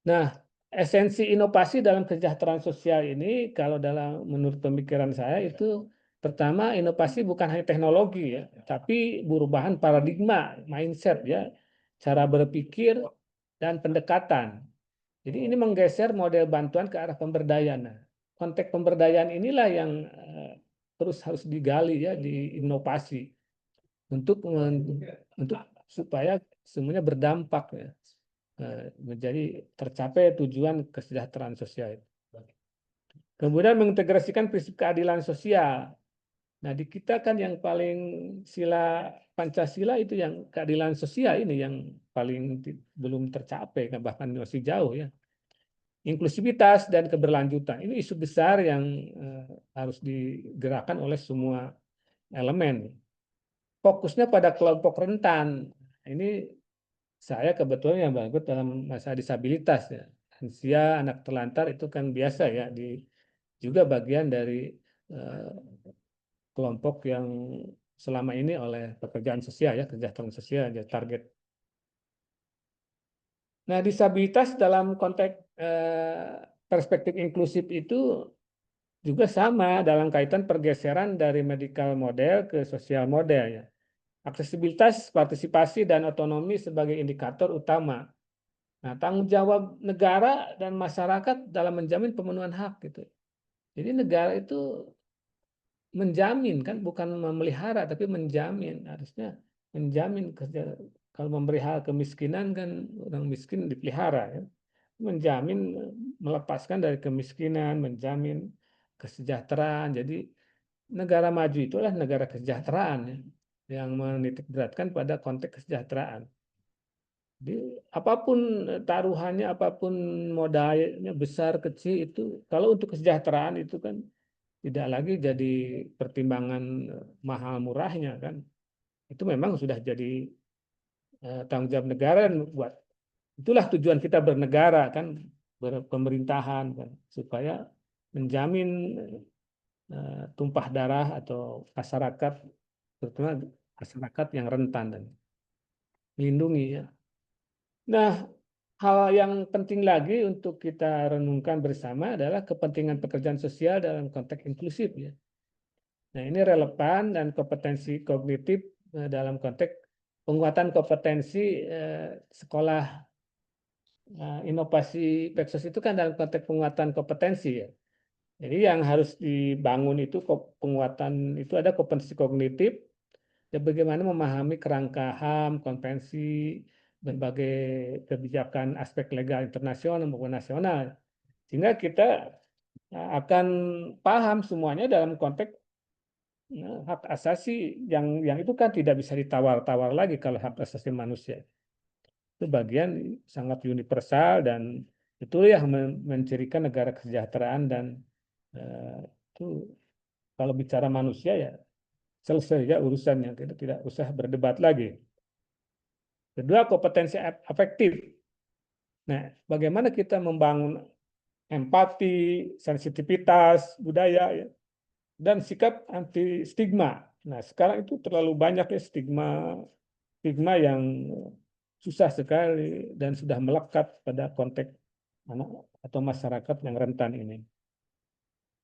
Nah, esensi inovasi dalam kesejahteraan sosial ini kalau menurut pemikiran saya itu pertama inovasi bukan hanya teknologi ya, tapi perubahan paradigma, mindset ya, cara berpikir dan pendekatan. Jadi ini menggeser model bantuan ke arah pemberdayaan. Nah, konteks pemberdayaan inilah yang terus harus digali ya, diinovasi untuk supaya semuanya berdampak ya, menjadi tercapai tujuan kesejahteraan sosial. Kemudian mengintegrasikan prinsip keadilan sosial. Nah, di kita kan yang paling sila Pancasila itu yang keadilan sosial ini yang paling belum tercapai, bahkan masih jauh ya. Inklusivitas dan keberlanjutan ini isu besar yang harus digerakkan oleh semua elemen. Fokusnya pada kelompok rentan. Ini saya kebetulan yang berikut dalam masa disabilitas ya. Lansia, anak terlantar itu kan biasa ya, juga bagian dari kelompok yang selama ini oleh pekerjaan sosial ya, kesejahteraan sosial ya target. Nah, disabilitas dalam konteks perspektif inklusif itu juga sama dalam kaitan pergeseran dari medical model ke sosial model ya. Aksesibilitas, partisipasi, dan otonomi sebagai indikator utama. Nah, tanggung jawab negara dan masyarakat dalam menjamin pemenuhan hak gitu. Jadi negara itu menjamin kan, bukan memelihara tapi menjamin, harusnya menjamin. Kalau memberi hak kemiskinan kan orang miskin dipelihara ya. Menjamin melepaskan dari kemiskinan, menjamin kesejahteraan. Jadi negara maju itulah negara kesejahteraan ya, yang menitik beratkan pada konteks kesejahteraan. Jadi apapun taruhannya, apapun modalnya besar kecil itu, kalau untuk kesejahteraan itu kan tidak lagi jadi pertimbangan mahal murahnya kan. Itu memang sudah jadi tanggung jawab negara dan buat itulah tujuan kita bernegara kan, berpemerintahan kan, supaya menjamin tumpah darah atau masyarakat, terutama masyarakat yang rentan dan melindungi ya. Nah, hal yang penting lagi untuk kita renungkan bersama adalah kepentingan pekerjaan sosial dalam konteks inklusif ya. Nah, ini relevan dan kompetensi kognitif dalam konteks penguatan kompetensi sekolah inovasi Peksos itu kan dalam konteks penguatan kompetensi ya. Jadi yang harus dibangun itu penguatan itu ada kompetensi kognitif, ya bagaimana memahami kerangka HAM, konvensi, berbagai kebijakan aspek legal internasional maupun nasional. Sehingga kita akan paham semuanya dalam konteks hak asasi yang itu kan tidak bisa ditawar-tawar lagi kalau hak asasi manusia. Itu bagian sangat universal dan itu yang mencirikan negara kesejahteraan dan itu kalau bicara manusia ya selesai ya urusannya, kita tidak usah berdebat lagi. Kedua, kompetensi afektif. Nah, bagaimana kita membangun empati, sensitivitas budaya ya, dan sikap anti stigma. Nah, sekarang itu terlalu banyak ya stigma yang susah sekali dan sudah melekat pada konteks anak atau masyarakat yang rentan ini.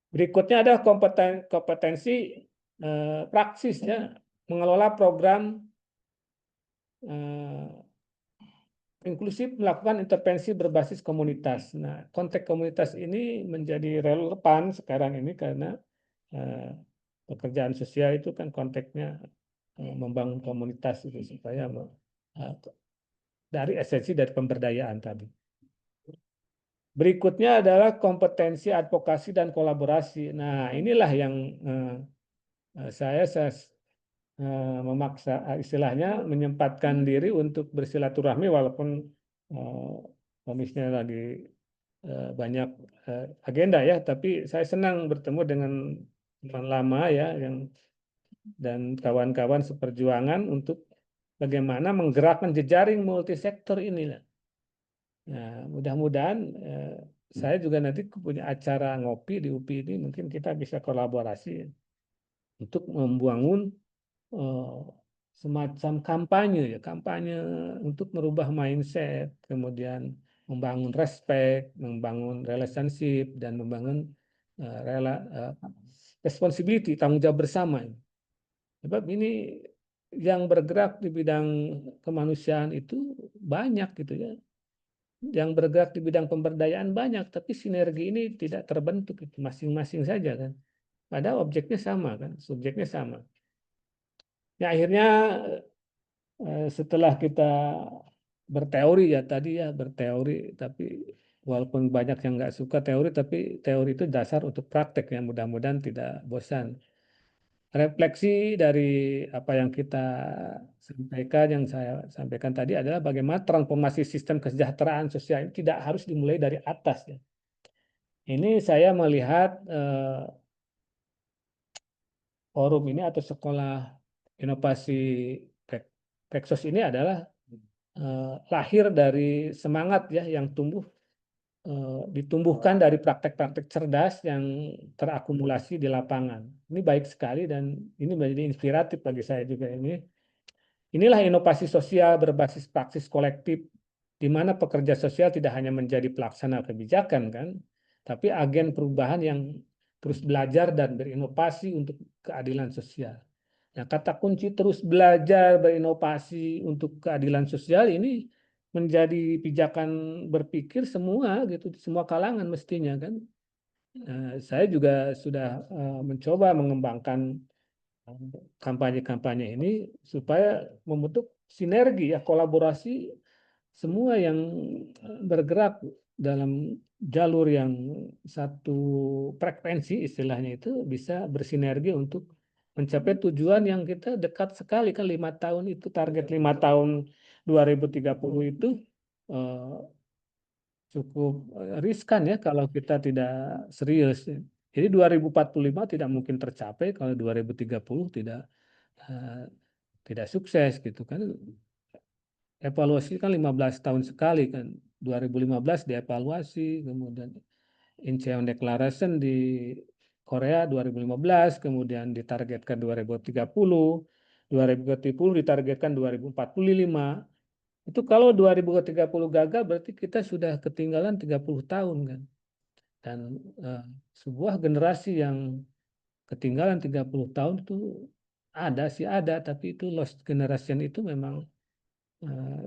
Berikutnya ada kompetensi praksis ya, mengelola program inklusif, melakukan intervensi berbasis komunitas. Nah, konteks komunitas ini menjadi relevan sekarang ini karena pekerjaan sosial itu kan konteksnya membangun komunitas itu supaya dari esensi dari pemberdayaan tadi. Berikutnya adalah kompetensi advokasi dan kolaborasi. Nah, inilah yang saya memaksa istilahnya menyempatkan diri untuk bersilaturahmi walaupun komisnya lagi banyak agenda ya, tapi saya senang bertemu dengan teman lama ya dan kawan-kawan seperjuangan untuk bagaimana menggerakkan jejaring multisektor ini. Nah, mudah-mudahan saya juga nanti punya acara ngopi di UPI ini, mungkin kita bisa kolaborasi untuk membangun semacam kampanye ya, kampanye untuk merubah mindset, kemudian membangun respect, membangun relationship dan membangun responsibility, tanggung jawab bersama. Sebab ini yang bergerak di bidang kemanusiaan itu banyak gitu ya. Yang bergerak di bidang pemberdayaan banyak, tapi sinergi ini tidak terbentuk itu masing-masing saja kan. Padahal objeknya sama kan, subjeknya sama. Ya akhirnya setelah kita berteori ya tadi ya berteori, tapi walaupun banyak yang nggak suka teori, tapi teori itu dasar untuk praktek ya, mudah-mudahan tidak bosan. Refleksi dari apa yang kita sampaikan, yang saya sampaikan tadi adalah bagaimana transformasi sistem kesejahteraan sosial itu tidak harus dimulai dari atas ya. Ini saya melihat forum ini atau sekolah inovasi Peksos ini adalah lahir dari semangat ya yang ditumbuhkan dari praktek-praktek cerdas yang terakumulasi di lapangan. Ini baik sekali dan ini menjadi inspiratif bagi saya juga ini. Inilah inovasi sosial berbasis praksis kolektif, di mana pekerja sosial tidak hanya menjadi pelaksana kebijakan kan, tapi agen perubahan yang terus belajar dan berinovasi untuk keadilan sosial. Nah, kata kunci terus belajar, berinovasi untuk keadilan sosial ini menjadi pijakan berpikir semua gitu, semua kalangan mestinya kan. Saya juga sudah mencoba mengembangkan kampanye-kampanye ini supaya membentuk sinergi ya, kolaborasi semua yang bergerak dalam jalur yang satu frekuensi istilahnya itu bisa bersinergi untuk mencapai tujuan yang kita dekat sekali kan 5 tahun itu target 5 tahun 2030 itu eh, cukup riskan ya kalau kita tidak serius. Jadi 2045 tidak mungkin tercapai kalau 2030 eh, tidak sukses gitu kan. Evaluasi kan 15 tahun sekali kan. 2015 dievaluasi, kemudian Incheon Declaration di Korea 2015, kemudian ditargetkan 2030, 2030 ditargetkan 2045. Itu kalau 2030 gagal berarti kita sudah ketinggalan 30 tahun kan. Dan eh, sebuah generasi yang ketinggalan 30 tahun itu ada sih ada, tapi itu lost generation itu memang eh,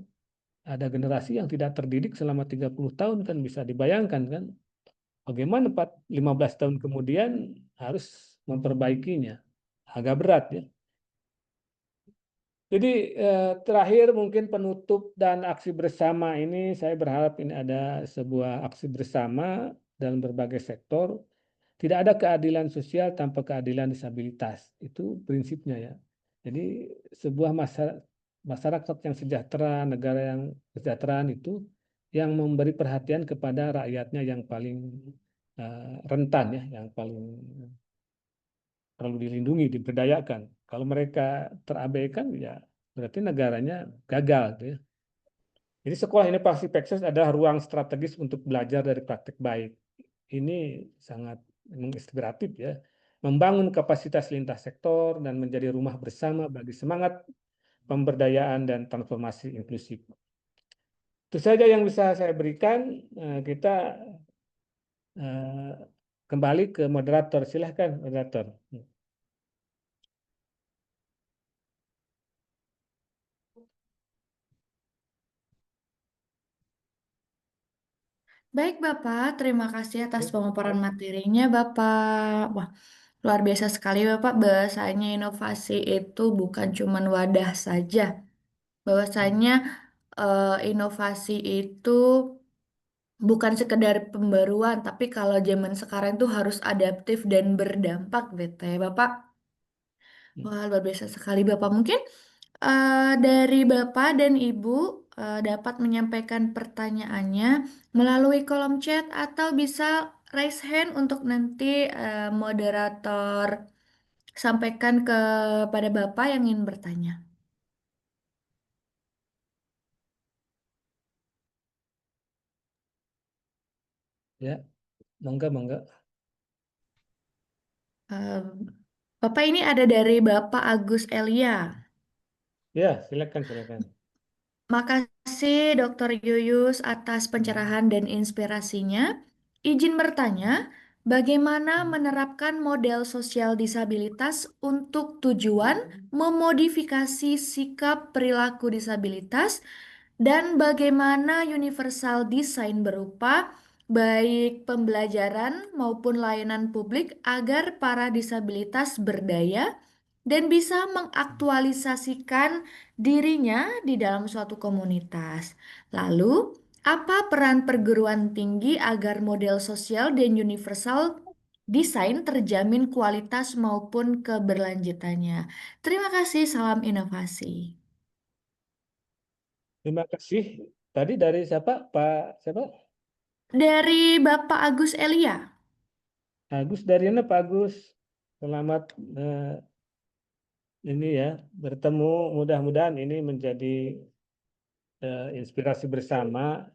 ada generasi yang tidak terdidik selama 30 tahun kan bisa dibayangkan kan. Bagaimana 15 tahun kemudian harus memperbaikinya. Agak berat ya. Jadi terakhir mungkin penutup dan aksi bersama ini saya berharap ini ada sebuah aksi bersama dalam berbagai sektor. Tidak ada keadilan sosial tanpa keadilan disabilitas. Itu prinsipnya ya. Jadi sebuah masyarakat yang sejahtera, negara yang kesejahteraan itu yang memberi perhatian kepada rakyatnya yang paling rentan ya, yang paling perlu dilindungi, diberdayakan. Kalau mereka terabaikan ya berarti negaranya gagal gitu ya. Jadi sekolah inovasi Peksos adalah ruang strategis untuk belajar dari praktik baik. Ini sangat menginspiratif ya. Membangun kapasitas lintas sektor dan menjadi rumah bersama bagi semangat pemberdayaan dan transformasi inklusif. Itu saja yang bisa saya berikan. Kita kembali ke moderator. Silahkan moderator. Baik Bapak, terima kasih atas pemaparan materinya Bapak. Wah, luar biasa sekali Bapak, bahasanya inovasi itu bukan cuma wadah saja. Bahwasanya inovasi itu bukan sekedar pembaruan, tapi kalau zaman sekarang itu harus adaptif dan berdampak gitu ya Bapak. Wah, luar biasa sekali Bapak. Mungkin dari Bapak dan Ibu dapat menyampaikan pertanyaannya melalui kolom chat atau bisa raise hand untuk nanti moderator sampaikan kepada Bapak yang ingin bertanya. Ya, monggo, monggo. Eh, Bapak ini ada dari Bapak Agus Elia. Ya, silakan, silakan. Makasih Dokter Yuyus atas pencerahan dan inspirasinya. Izin bertanya, bagaimana menerapkan model sosial disabilitas untuk tujuan memodifikasi sikap perilaku disabilitas dan bagaimana universal design berupa baik pembelajaran maupun layanan publik agar para disabilitas berdaya dan bisa mengaktualisasikan dirinya di dalam suatu komunitas. Lalu, apa peran perguruan tinggi agar model sosial dan universal desain terjamin kualitas maupun keberlanjutannya? Terima kasih, salam inovasi. Terima kasih. Tadi dari siapa? Pak siapa? Dari Bapak Agus Elia. Agus dari mana Pak Agus? Selamat ini ya bertemu. Mudah-mudahan ini menjadi inspirasi bersama.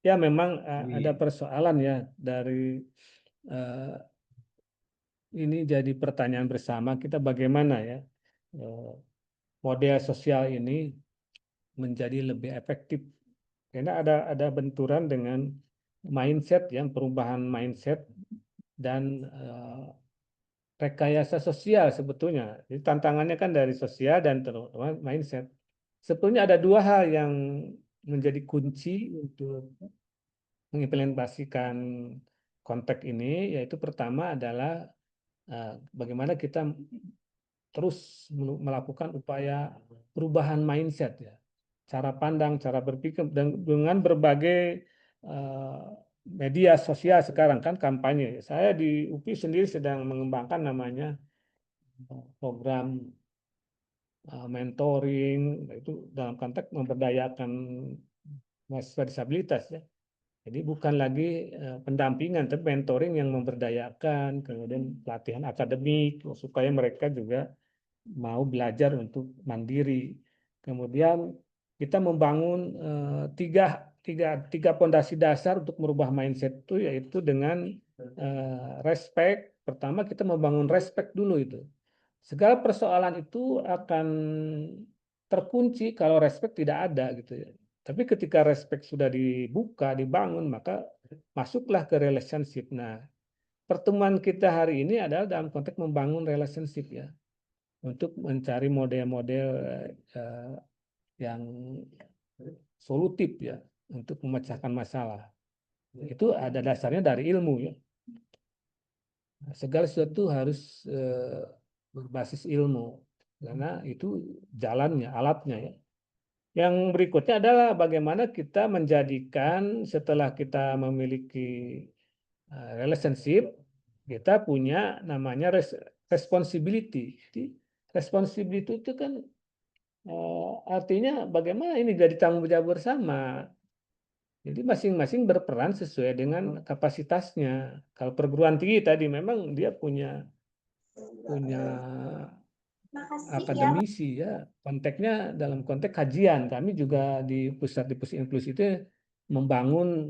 Ya memang ada persoalan ya dari eh, ini jadi pertanyaan bersama kita bagaimana ya model sosial ini menjadi lebih efektif. Karena ada benturan dengan mindset yang perubahan mindset dan rekayasa sosial sebetulnya. Jadi tantangannya kan dari sosial dan terutama mindset. Sebetulnya ada dua hal yang menjadi kunci untuk mengimplementasikan konteks ini, yaitu pertama adalah bagaimana kita terus melakukan upaya perubahan mindset ya, cara pandang, cara berpikir dan dengan berbagai media sosial sekarang kan kampanye. Saya di UPI sendiri sedang mengembangkan namanya program mentoring, itu dalam konteks memberdayakan mahasiswa disabilitas ya. Jadi bukan lagi pendampingan, tapi mentoring yang memberdayakan, kemudian pelatihan akademik supaya mereka juga mau belajar untuk mandiri. Kemudian kita membangun tiga fondasi dasar untuk merubah mindset itu, yaitu dengan respect. Pertama kita membangun respect dulu itu. Segala persoalan itu akan terkunci kalau respect tidak ada gitu ya. Tapi ketika respect sudah dibuka, dibangun, maka masuklah ke relationship. Nah, pertemuan kita hari ini adalah dalam konteks membangun relationship ya, untuk mencari model-model yang solutif ya, untuk memecahkan masalah. Itu ada dasarnya dari ilmu ya. Segala sesuatu harus berbasis ilmu, karena itu jalannya, alatnya ya. Yang berikutnya adalah bagaimana kita menjadikan setelah kita memiliki relationship, kita punya namanya responsibility. Jadi responsibility itu kan artinya bagaimana ini jadi tanggung jawab bersama. Jadi masing-masing berperan sesuai dengan kapasitasnya. Kalau perguruan tinggi tadi memang dia punya akademisi ya, konteksnya dalam konteks kajian. Kami juga di pusat inklusi itu membangun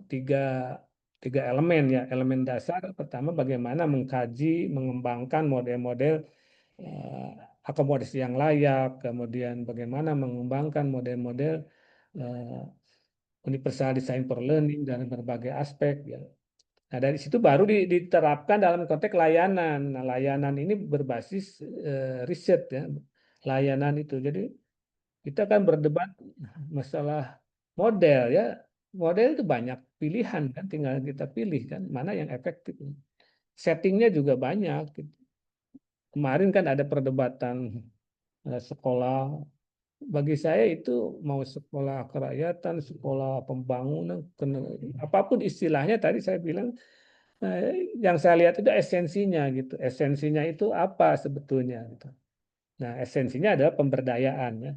tiga elemen ya. Elemen dasar pertama bagaimana mengkaji, mengembangkan model-model akomodasi yang layak, kemudian bagaimana mengembangkan model-model universal design for learning dan berbagai aspek ya. Nah, dari situ baru diterapkan dalam konteks layanan. Nah, layanan ini berbasis riset ya, layanan itu. Jadi kita kan berdebat masalah model ya. Model itu banyak pilihan kan, tinggal kita pilih kan mana yang efektif. Settingnya juga banyak. Kemarin kan ada perdebatan sekolah. Bagi saya itu mau sekolah kerakyatan, sekolah pembangunan, apapun istilahnya tadi saya bilang. Yang saya lihat itu esensinya gitu. Esensinya itu apa sebetulnya gitu. Nah, esensinya adalah pemberdayaan ya.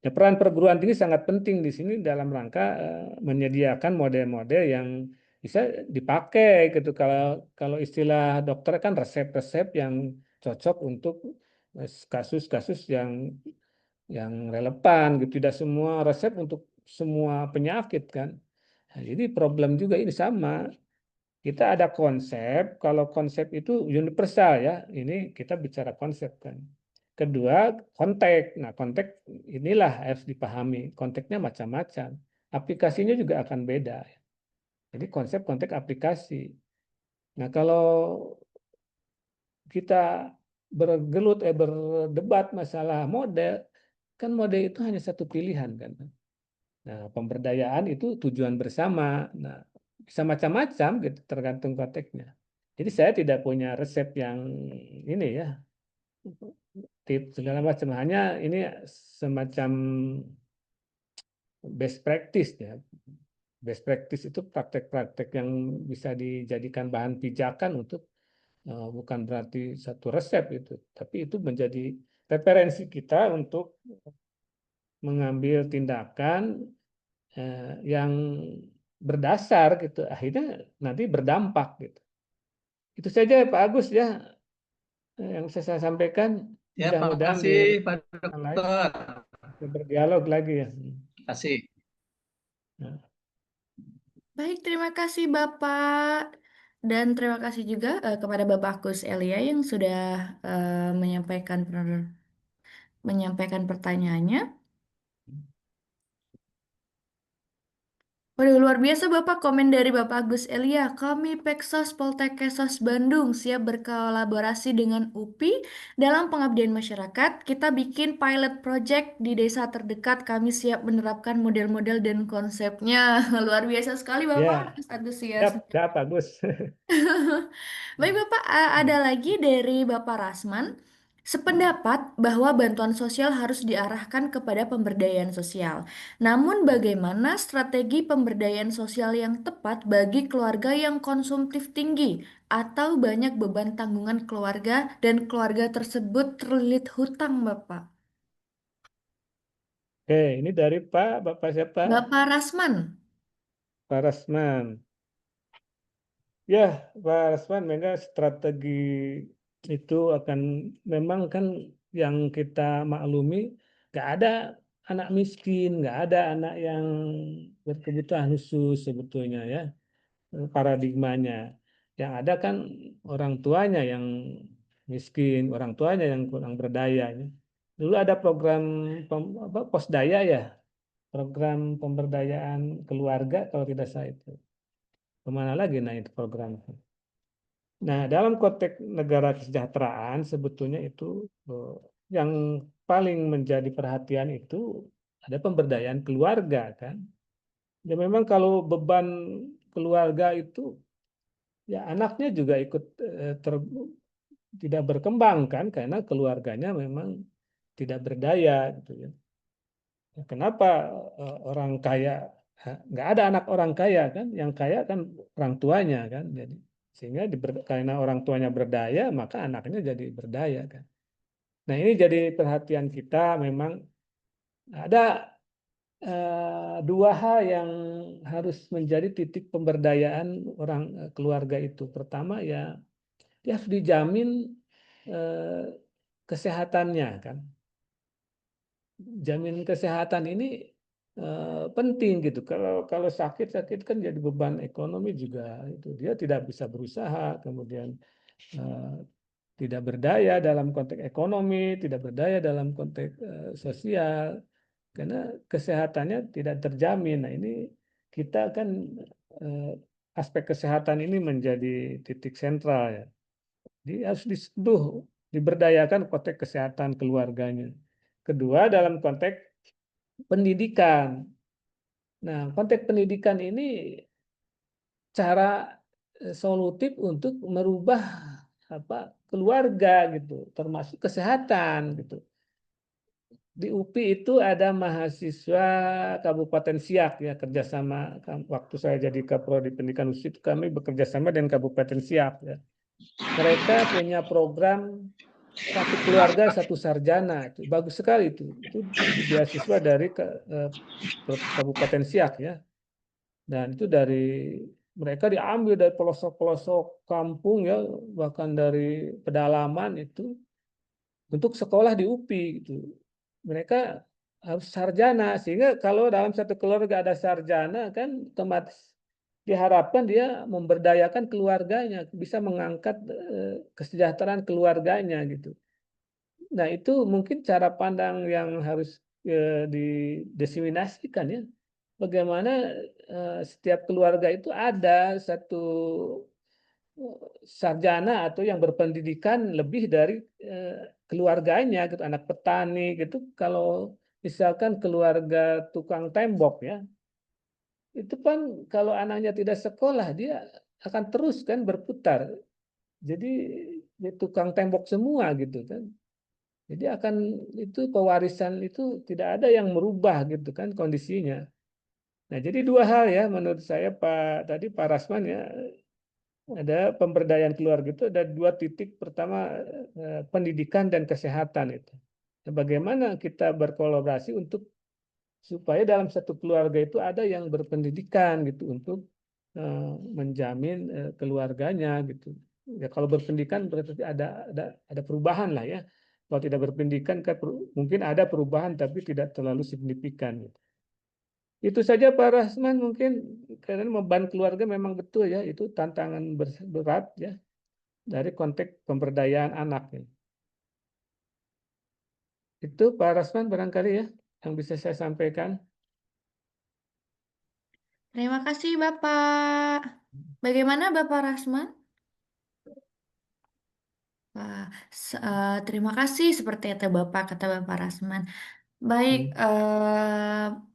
Ya, peran perguruan tinggi sangat penting di sini dalam rangka menyediakan model-model yang bisa dipakai gitu. Kalau istilah dokter kan resep-resep yang cocok untuk kasus-kasus yang relevan gitu. Tidak semua resep untuk semua penyakit kan. Nah, jadi problem juga ini sama. Kita ada konsep, kalau konsep itu universal ya, ini kita bicara konsep kan. Kedua, konteks. Nah, konteks inilah harus dipahami. Konteksnya macam-macam. Aplikasinya juga akan beda. Jadi konsep konteks aplikasi. Nah, kalau kita berdebat masalah model, kan model itu hanya satu pilihan kan. Nah, pemberdayaan itu tujuan bersama. Nah, bisa macam-macam gitu, tergantung konteksnya. Jadi saya tidak punya resep yang ini ya, tips segala macam. Hanya ini semacam best practice ya. Best practice itu praktek-praktek yang bisa dijadikan bahan pijakan untuk bukan berarti satu resep itu, tapi itu menjadi referensi kita untuk mengambil tindakan yang berdasar gitu, akhirnya nanti berdampak gitu. Itu saja Pak Agus ya yang saya sampaikan. Ya, Mudah-mudahan makasih Pak lain Dokter. berdialog lagi ya. Terima kasih. Nah. Baik, terima kasih Bapak. Dan terima kasih juga kepada Bapak Agus Elia yang sudah menyampaikan pertanyaannya. Waduh, luar biasa Bapak, komen dari Bapak Agus Elia. Kami Peksos Poltekkes Bandung siap berkolaborasi dengan UPI dalam pengabdian masyarakat. Kita bikin pilot project di desa terdekat. Kami siap menerapkan model-model dan konsepnya. Luar biasa sekali Bapak, Ya, antusias. siap Agus. Baik Bapak, ada lagi dari Bapak Rasman. Sependapat bahwa bantuan sosial harus diarahkan kepada pemberdayaan sosial. Namun bagaimana strategi pemberdayaan sosial yang tepat bagi keluarga yang konsumtif tinggi atau banyak beban tanggungan keluarga dan keluarga tersebut terlilit hutang, Bapak? Oke, ini dari Bapak siapa? Bapak Rasman. Pak Rasman. Ya, Pak Rasman, memang strategi itu akan memang kan yang kita maklumi, nggak ada anak miskin, nggak ada anak yang berkebutuhan khusus sebetulnya ya, paradigmanya. Yang ada kan orang tuanya yang miskin, orang tuanya yang kurang berdaya. Ya. Dulu ada program Posdaya ya, program pemberdayaan keluarga kalau tidak salah itu. Kemana lagi nah itu program? Nah, dalam konteks negara kesejahteraan sebetulnya itu yang paling menjadi perhatian itu ada pemberdayaan keluarga kan. Ya memang kalau beban keluarga itu ya anaknya juga ikut tidak berkembang kan karena keluarganya memang tidak berdaya gitu ya. Kenapa orang kaya nggak ada anak orang kaya kan? Yang kaya kan orang tuanya kan. Jadi sehingga karena orang tuanya berdaya maka anaknya jadi berdaya kan. Nah ini jadi perhatian kita memang ada dua hal yang harus menjadi titik pemberdayaan orang keluarga itu. Pertama ya dia harus dijamin eh, kesehatannya kan. Jaminan kesehatan ini penting gitu. Kalau sakit kan jadi beban ekonomi juga itu dia tidak bisa berusaha, kemudian eh, tidak berdaya dalam konteks ekonomi, tidak berdaya dalam konteks sosial karena kesehatannya tidak terjamin. Nah ini kita kan eh, aspek kesehatan ini menjadi titik sentral ya. Jadi harus disentuh, diberdayakan konteks kesehatan keluarganya. Kedua dalam konteks pendidikan. Nah, konteks pendidikan ini cara solutif untuk merubah keluarga gitu, termasuk kesehatan gitu. Di UPI itu ada mahasiswa Kabupaten Siak ya kerjasama waktu saya jadi Kaprodi Pendidikan UPI itu kami bekerja sama dengan Kabupaten Siak ya. Mereka punya program satu keluarga satu sarjana itu bagus sekali itu beasiswa dari Kabupaten Siak ya. Dan itu dari mereka diambil dari pelosok-pelosok kampung ya, bahkan dari pedalaman itu untuk sekolah di UPI gitu. Mereka harus sarjana sehingga kalau dalam satu keluarga ada sarjana kan otomatis diharapkan dia memberdayakan keluarganya, bisa mengangkat kesejahteraan keluarganya gitu. Nah, itu mungkin cara pandang yang harus didesiminasikan ya. Bagaimana setiap keluarga itu ada satu sarjana atau yang berpendidikan lebih dari keluarganya gitu, anak petani gitu. Kalau misalkan keluarga tukang tembok ya, itu kan kalau anaknya tidak sekolah dia akan terus kan berputar. Jadi dia tukang tembok semua gitu kan. Jadi akan itu pewarisan itu tidak ada yang merubah gitu kan kondisinya. Nah, jadi dua hal ya menurut saya Pak Rasman ya ada pemberdayaan keluarga itu ada dua titik. Pertama pendidikan dan kesehatan itu. Nah, bagaimana kita berkolaborasi untuk supaya dalam satu keluarga itu ada yang berpendidikan gitu untuk menjamin keluarganya gitu. Ya kalau berpendidikan berarti ada perubahan lah ya. Kalau tidak berpendidikan kan mungkin ada perubahan tapi tidak terlalu signifikan gitu. Itu saja Pak Rasman mungkin karena beban keluarga memang betul ya itu tantangan berat ya dari konteks pemberdayaan anak ya. Itu Pak Rasman barangkali ya yang bisa saya sampaikan. Terima kasih, Bapak. Bagaimana, Bapak Rasman? Wah, terima kasih seperti kata Bapak Rasman. Baik, Hmm.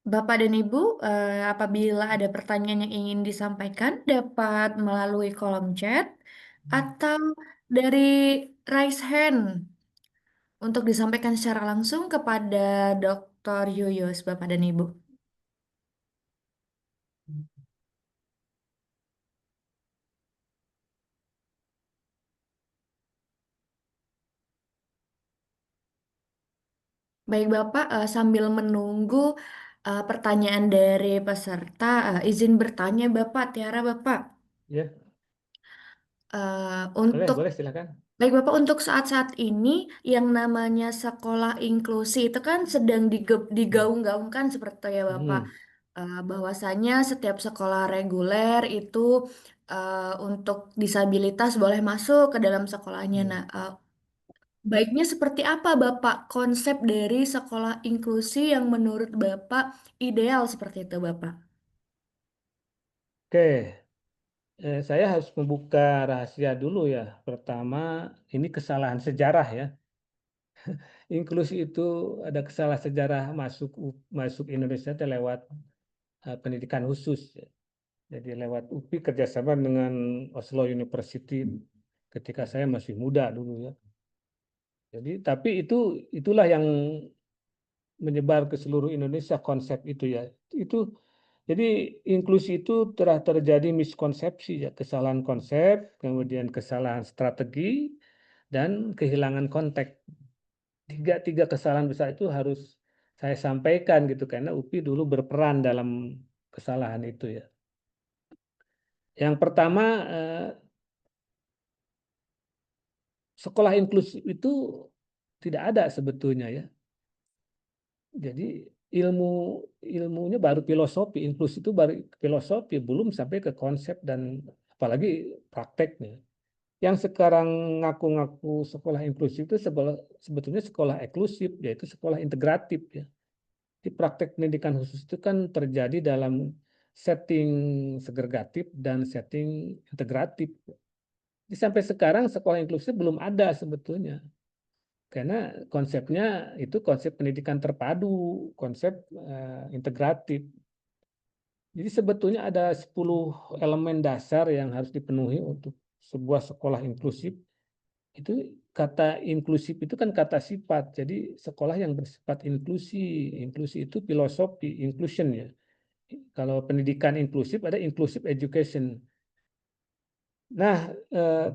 Bapak dan Ibu, apabila ada pertanyaan yang ingin disampaikan, dapat melalui kolom chat atau dari raise hand untuk disampaikan secara langsung kepada Dr. Yuyus, Bapak dan Ibu. Baik Bapak, sambil menunggu pertanyaan dari peserta, izin bertanya Bapak, Tiara Bapak. Ya, boleh, Untuk boleh silakan. Baik Bapak, untuk saat-saat ini yang namanya sekolah inklusi itu kan sedang digaung-gaungkan seperti ya Bapak. Hmm, Bahwasanya setiap sekolah reguler itu untuk disabilitas boleh masuk ke dalam sekolahnya. hmm. Nah, baiknya seperti apa Bapak konsep dari sekolah inklusi yang menurut Bapak ideal seperti itu Bapak? Oke, saya harus membuka rahasia dulu ya. Pertama, ini kesalahan sejarah ya. Inklusi itu ada kesalahan sejarah masuk Indonesia itu lewat pendidikan khusus, ya. Jadi lewat UPI kerjasama dengan Oslo University ketika saya masih muda dulu ya. Jadi tapi itulah yang menyebar ke seluruh Indonesia konsep itu ya. Itu jadi inklusi itu telah terjadi miskonsepsi ya, kesalahan konsep, kemudian kesalahan strategi dan kehilangan konteks. Tiga kesalahan besar itu harus saya sampaikan gitu karena UPI dulu berperan dalam kesalahan itu ya. Yang pertama, sekolah inklusif itu tidak ada sebetulnya ya. Jadi ilmunya baru filosofi, inklusi itu baru filosofi, belum sampai ke konsep dan apalagi prakteknya. Yang sekarang ngaku-ngaku sekolah inklusif itu sebetulnya sekolah eksklusif, yaitu sekolah integratif ya. Di praktek pendidikan khusus itu kan terjadi dalam setting segregatif dan setting integratif. Jadi sampai sekarang sekolah inklusif belum ada sebetulnya. Karena konsepnya itu konsep pendidikan terpadu, konsep integratif. Jadi sebetulnya ada 10 elemen dasar yang harus dipenuhi untuk sebuah sekolah inklusif. Itu kata inklusif itu kan kata sifat. Jadi sekolah yang bersifat inklusi. Inklusi itu filosofi, inclusion ya. Kalau pendidikan inklusif ada inclusive education. Nah,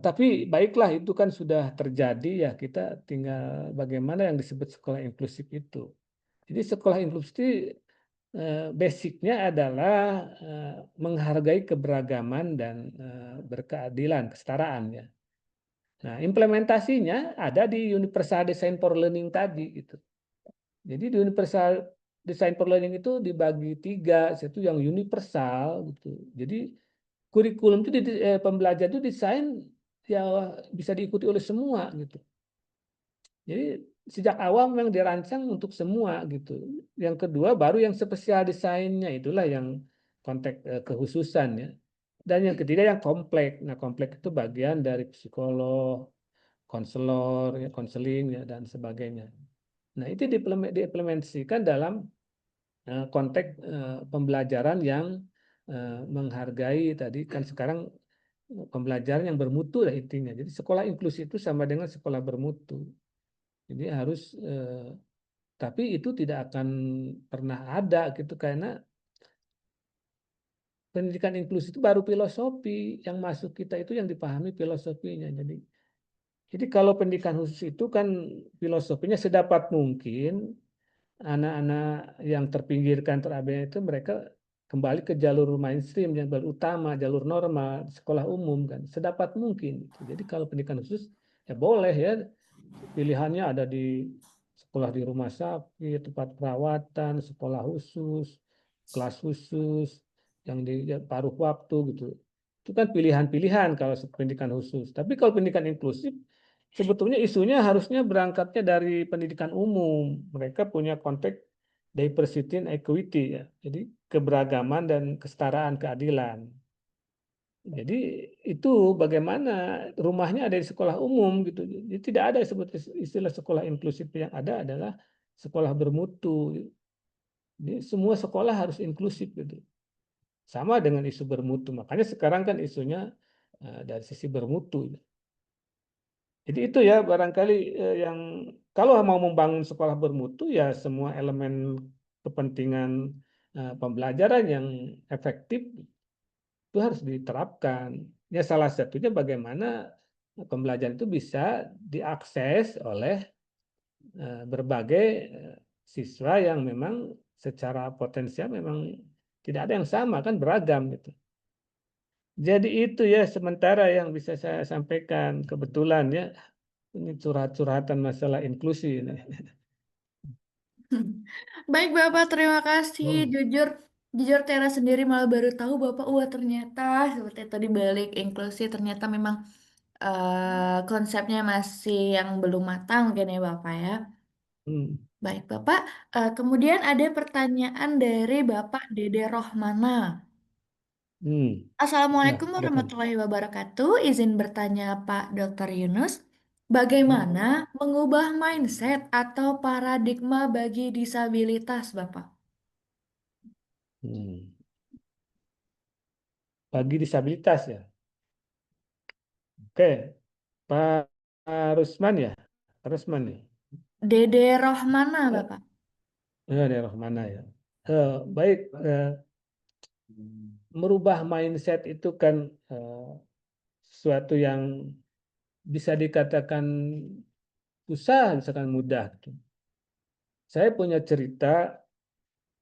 tapi baiklah itu kan sudah terjadi ya, kita tinggal bagaimana yang disebut sekolah inklusif itu. Jadi sekolah inklusif basicnya adalah menghargai keberagaman dan berkeadilan, kesetaraan ya. Nah, implementasinya ada di Universal Design for Learning tadi gitu. Jadi di Universal Design for Learning itu dibagi 3, yaitu yang universal gitu. Jadi kurikulum itu pembelajaran itu desain ya bisa diikuti oleh semua gitu. Jadi sejak awal memang dirancang untuk semua gitu. Yang kedua baru yang spesial desainnya itulah yang konteks kekhususan ya. Dan yang ketiga yang kompleks. Nah, kompleks itu bagian dari psikolog, konselor, ya, konseling ya, dan sebagainya. Nah, itu diimplementasikan dalam konteks pembelajaran yang menghargai tadi kan sekarang pembelajaran yang bermutu lah intinya. Jadi sekolah inklusi itu sama dengan sekolah bermutu. Jadi harus tapi itu tidak akan pernah ada gitu karena pendidikan inklusi itu baru filosofi yang masuk kita itu yang dipahami filosofinya. Jadi kalau pendidikan khusus itu kan filosofinya sedapat mungkin anak-anak yang terpinggirkan terabaikan itu mereka kembali ke jalur mainstream, jalur utama, jalur normal, sekolah umum kan, sedapat mungkin. Jadi kalau pendidikan khusus ya boleh ya, pilihannya ada di sekolah di rumah sakit, tempat perawatan, sekolah khusus, kelas khusus, yang di paruh waktu gitu. Itu kan pilihan-pilihan kalau pendidikan khusus. Tapi kalau pendidikan inklusif, sebetulnya isunya harusnya berangkatnya dari pendidikan umum. Mereka punya konteks diversity and equity ya. Jadi keberagaman dan kesetaraan, keadilan. Jadi itu bagaimana rumahnya ada di sekolah umum gitu. Jadi tidak ada sebut istilah sekolah inklusif, yang ada adalah sekolah bermutu. Jadi semua sekolah harus inklusif gitu. Sama dengan isu bermutu. Makanya sekarang kan isunya dari sisi bermutu. Jadi itu ya barangkali yang kalau mau membangun sekolah bermutu ya semua elemen kepentingan pembelajaran yang efektif itu harus diterapkan. Ya salah satunya bagaimana pembelajaran itu bisa diakses oleh berbagai siswa yang memang secara potensial memang tidak ada yang sama kan, beragam gitu. Jadi itu ya sementara yang bisa saya sampaikan, kebetulan ya ini curhat-curhatan masalah inklusi ini. Baik Bapak, terima kasih. Hmm. Jujur Tera sendiri malah baru tahu Bapak, wah ternyata seperti itu di balik inklusi ternyata memang konsepnya masih yang belum matang mungkin ya Bapak ya. Hmm. Baik Bapak, kemudian ada pertanyaan dari Bapak Dede Rohmana. Hmm. Ya, Assalamualaikum silakan. warahmatullahi wabarakatuh. Izin bertanya Pak Dr. Yunus, bagaimana mengubah mindset atau paradigma bagi disabilitas Bapak? Hmm. Bagi disabilitas ya. Oke, Pak Rusman ya, Pak Rusman ya. Dede Rohmana Bapak. Daerah mana ya? Baik, merubah mindset itu kan sesuatu yang bisa dikatakan susah, misalkan mudah gitu. Saya punya cerita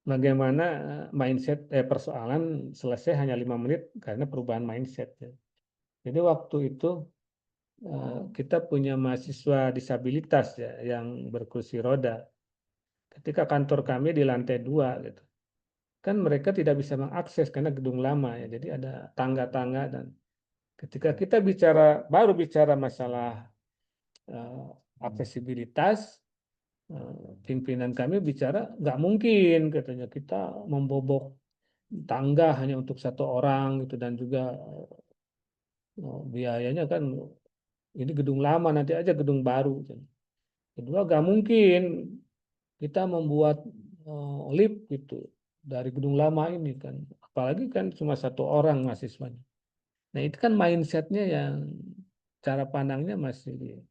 bagaimana mindset persoalan selesai hanya 5 menit karena perubahan mindset ya. Jadi waktu itu kita punya mahasiswa disabilitas ya yang berkursi roda. Ketika kantor kami di lantai 2 gitu. Kan mereka tidak bisa mengakses karena gedung lama ya. Jadi ada tangga-tangga dan ketika kita baru bicara masalah eh, aksesibilitas, pimpinan kami bicara nggak mungkin katanya kita membobok tangga hanya untuk satu orang gitu dan juga biayanya kan ini gedung lama nanti aja gedung baru. Kedua nggak mungkin kita membuat lift gitu dari gedung lama ini kan, apalagi kan cuma satu orang mahasiswanya. Nah itu kan mindsetnya yang cara pandangnya masih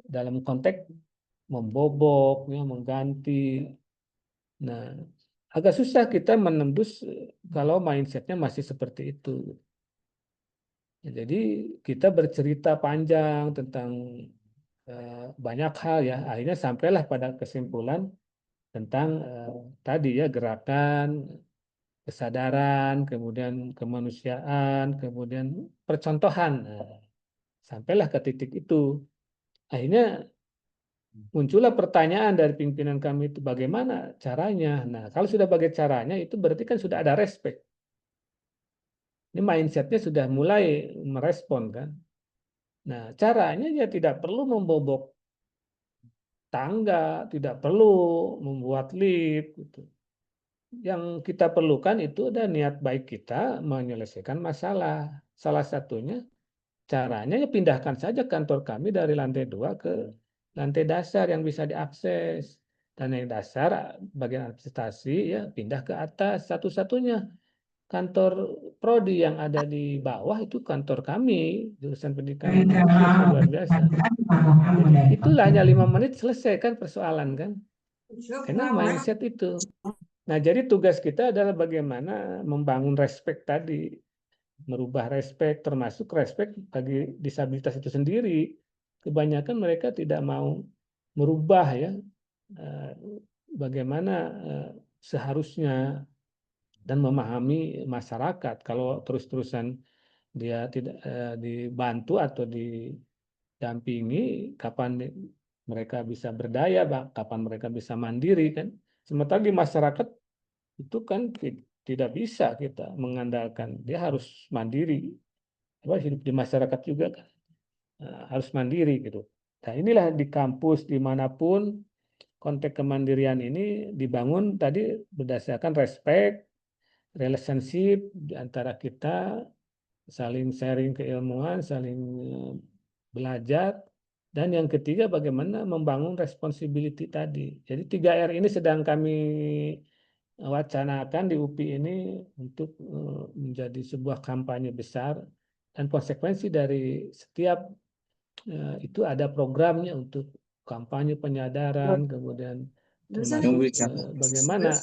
dalam konteks membobok, ya, mengganti. Nah, agak susah kita menembus kalau mindsetnya masih seperti itu. Ya, jadi kita bercerita panjang tentang banyak hal ya. Akhirnya sampailah pada kesimpulan tentang tadi ya gerakan, kesadaran, kemudian kemanusiaan, kemudian percontohan. Nah, sampailah ke titik itu. Akhirnya muncullah pertanyaan dari pimpinan kami itu bagaimana caranya. Nah, kalau sudah bagai caranya itu berarti kan sudah ada respect. Ini mindsetnya sudah mulai merespon kan. Nah, caranya ya tidak perlu membobok tangga, tidak perlu membuat lift. Gitu. Yang kita perlukan itu ada niat baik kita menyelesaikan masalah. Salah satunya caranya ya pindahkan saja kantor kami dari lantai 2 ke lantai dasar yang bisa diakses. Dan yang dasar bagian administrasi ya pindah ke atas satu-satunya. Kantor prodi yang ada di bawah itu kantor kami, jurusan pendidikan khusus ya, luar biasa. Jadi itulah hanya 5 menit selesai kan persoalan kan. Karena mindset itu. Nah, jadi tugas kita adalah bagaimana membangun respect tadi, merubah respect, termasuk respect bagi disabilitas itu sendiri. Kebanyakan mereka tidak mau merubah ya, bagaimana seharusnya dan memahami masyarakat. Kalau terus-terusan dia tidak dibantu atau didampingi, kapan mereka bisa berdaya, kapan mereka bisa mandiri kan. Sementara di masyarakat itu kan tidak bisa kita mengandalkan, dia harus mandiri. Hidup di masyarakat juga kan harus mandiri gitu. Nah inilah di kampus dimanapun konteks kemandirian ini dibangun tadi berdasarkan respect, relationship di antara kita, saling sharing keilmuan, saling belajar, dan yang ketiga bagaimana membangun responsibility tadi. Jadi 3R ini sedang kami wacanakan di UPI ini untuk menjadi sebuah kampanye besar dan konsekuensi dari setiap itu ada programnya untuk kampanye penyadaran, kemudian termasuk bagaimana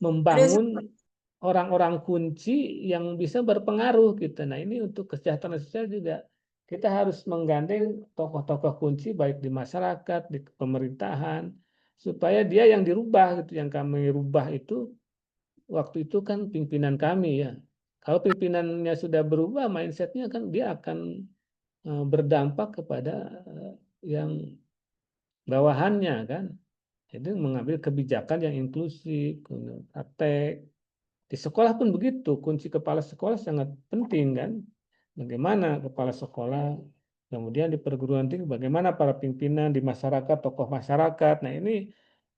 membangun orang-orang kunci yang bisa berpengaruh gitu. Nah ini untuk kesejahteraan sosial juga kita harus menggandeng tokoh-tokoh kunci baik di masyarakat, di pemerintahan, supaya dia yang dirubah gitu. Yang kami rubah itu waktu itu kan pimpinan kami ya. Kalau pimpinannya sudah berubah, mindsetnya kan dia akan berdampak kepada yang bawahannya kan. Jadi mengambil kebijakan yang inklusif, praktek. Di sekolah pun begitu, kunci kepala sekolah sangat penting kan. Bagaimana kepala sekolah, kemudian di perguruan tinggi, bagaimana para pimpinan di masyarakat, tokoh masyarakat. Nah ini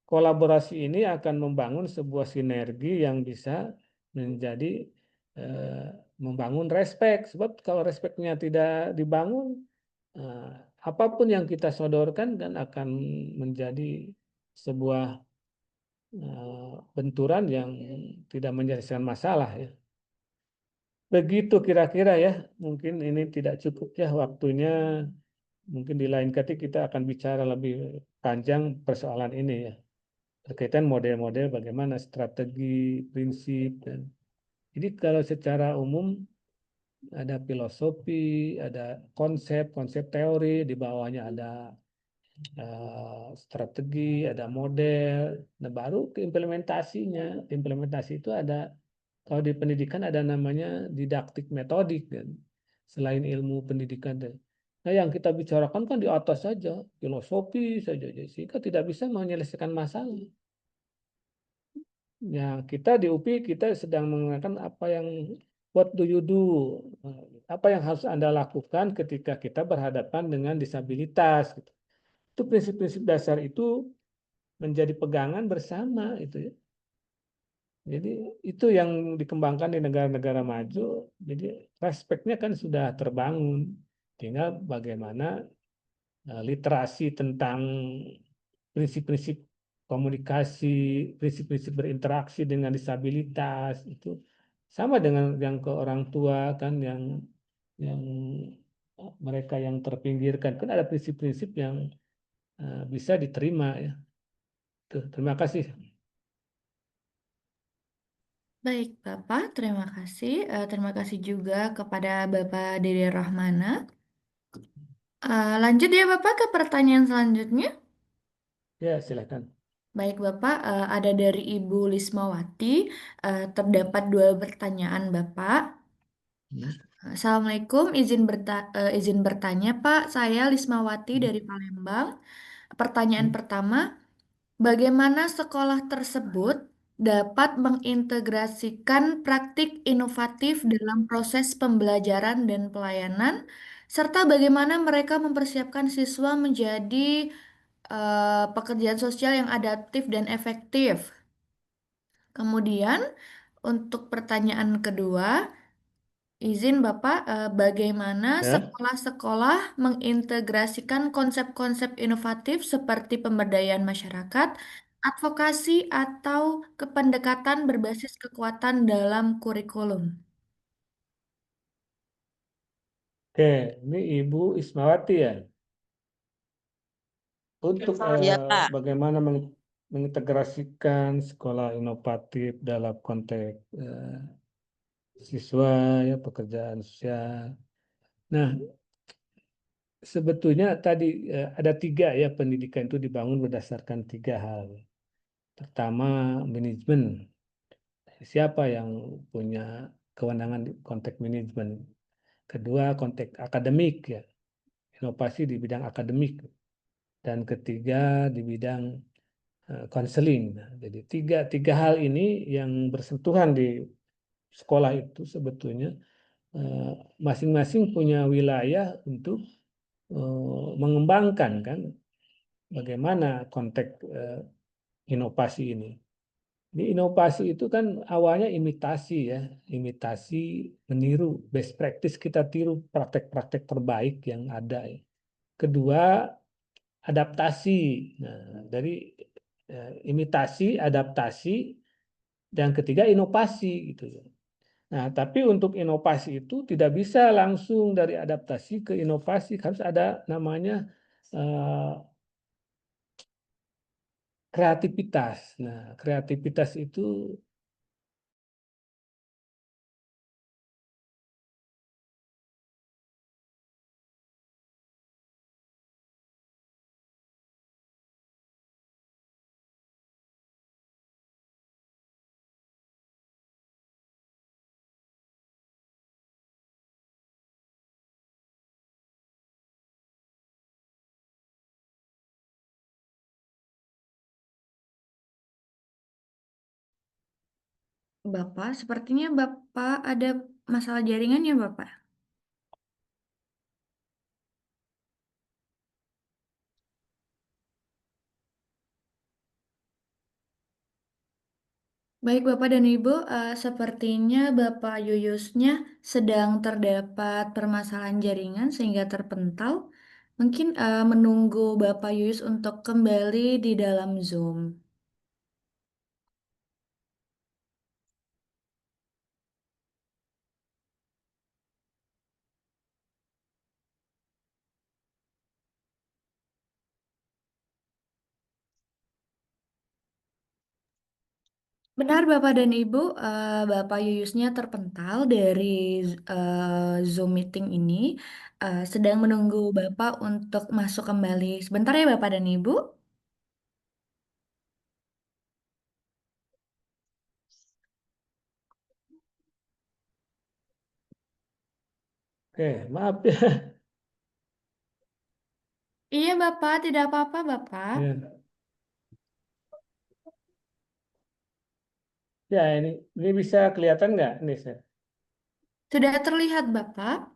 kolaborasi ini akan membangun sebuah sinergi yang bisa menjadi membangun respek. Sebab kalau respeknya tidak dibangun, apapun yang kita sodorkan kan akan menjadi sebuah benturan yang tidak menyelesaikan masalah ya. Begitu kira-kira ya. Mungkin ini tidak cukup ya waktunya. Mungkin di lain kali kita akan bicara lebih panjang persoalan ini ya. Berkaitan model-model bagaimana strategi, prinsip dan jadi kalau secara umum ada filosofi, ada konsep, konsep teori, di bawahnya ada strategi, ada model, nah baru ke implementasinya. Implementasi itu ada, kalau di pendidikan ada namanya didaktik metodik kan, selain ilmu pendidikan. Nah yang kita bicarakan kan di atas saja, filosofi saja, sehingga tidak bisa menyelesaikan masalah. Ya kita di UPI kita sedang menggunakan apa yang what do you do, apa yang harus Anda lakukan ketika kita berhadapan dengan disabilitas. Gitu. Itu prinsip-prinsip dasar itu menjadi pegangan bersama itu ya. Jadi itu yang dikembangkan di negara-negara maju. Jadi respeknya kan sudah terbangun. Tinggal bagaimana literasi tentang prinsip-prinsip komunikasi, prinsip-prinsip berinteraksi dengan disabilitas itu sama dengan yang ke orang tua kan yang mereka yang terpinggirkan kan ada prinsip-prinsip yang bisa diterima ya. Tuh, terima kasih. Baik, Bapak, terima kasih. Terima kasih juga kepada Bapak Dede Rahmana. Lanjut ya, Bapak, ke pertanyaan selanjutnya. Ya, silakan. Baik, Bapak, ada dari Ibu Lismawati. Terdapat 2 pertanyaan, Bapak. Assalamualaikum, izin bertanya, Pak. Saya Lismawati dari Palembang. Pertanyaan pertama, bagaimana sekolah tersebut dapat mengintegrasikan praktik inovatif dalam proses pembelajaran dan pelayanan, serta bagaimana mereka mempersiapkan siswa menjadi pekerjaan sosial yang adaptif dan efektif? Kemudian, untuk pertanyaan kedua, izin Bapak, bagaimana Ya. sekolah-sekolah mengintegrasikan konsep-konsep inovatif seperti pemberdayaan masyarakat, advokasi, atau kependekatan berbasis kekuatan dalam kurikulum? Oke, ini Ibu Ismawati ya. Untuk Ya, Pak. bagaimana mengintegrasikan sekolah inovatif dalam konteks siswa ya pekerjaan sosial. Nah, sebetulnya tadi ada 3 ya pendidikan itu dibangun berdasarkan 3 hal. Pertama, manajemen. Siapa yang punya kewenangan di konteks manajemen? Kedua, konteks akademik ya. Inovasi di bidang akademik. Dan ketiga di bidang konseling. Jadi tiga hal ini yang bersentuhan di sekolah itu sebetulnya masing-masing punya wilayah untuk mengembangkan kan bagaimana konteks inovasi ini. Di inovasi itu kan awalnya imitasi ya, imitasi meniru best practice, kita tiru praktek-praktek terbaik yang ada. Ya. Kedua, adaptasi. Nah, dari imitasi, adaptasi, dan ketiga inovasi gitu. Nah, tapi untuk inovasi itu tidak bisa langsung dari adaptasi ke inovasi, harus ada namanya kreativitas. Nah, kreativitas itu Bapak, sepertinya Bapak ada masalah jaringan ya, Bapak? Baik, Bapak dan Ibu, sepertinya Bapak Yuyusnya sedang terdapat permasalahan jaringan sehingga terpental. Mungkin menunggu Bapak Yuyus untuk kembali di dalam Zoom. Benar, Bapak dan Ibu, Bapak Yuyusnya terpental dari Zoom meeting ini. Sedang menunggu Bapak untuk masuk kembali. Sebentar ya, Bapak dan Ibu. Oke, maaf ya. Iya, Bapak, tidak apa-apa, Bapak. Ya, ya ini bisa kelihatan nggak? Ini saya. Sudah terlihat, Bapak?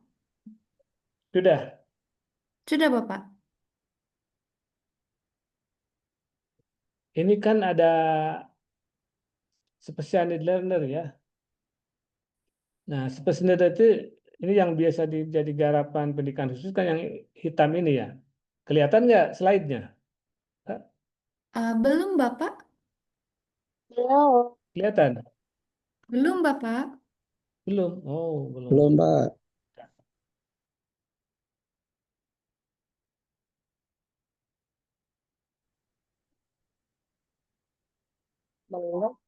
Sudah. Sudah, Bapak. Ini kan ada special need learner ya. Nah, special need itu ini yang biasa jadi garapan pendidikan khusus kan yang hitam ini ya. Kelihatan nggak slide-nya? Eh, Belum, Bapak. Kelihatan? Belum, Bapak. Belum. Oh, belum. Belum, Pak. Aduh.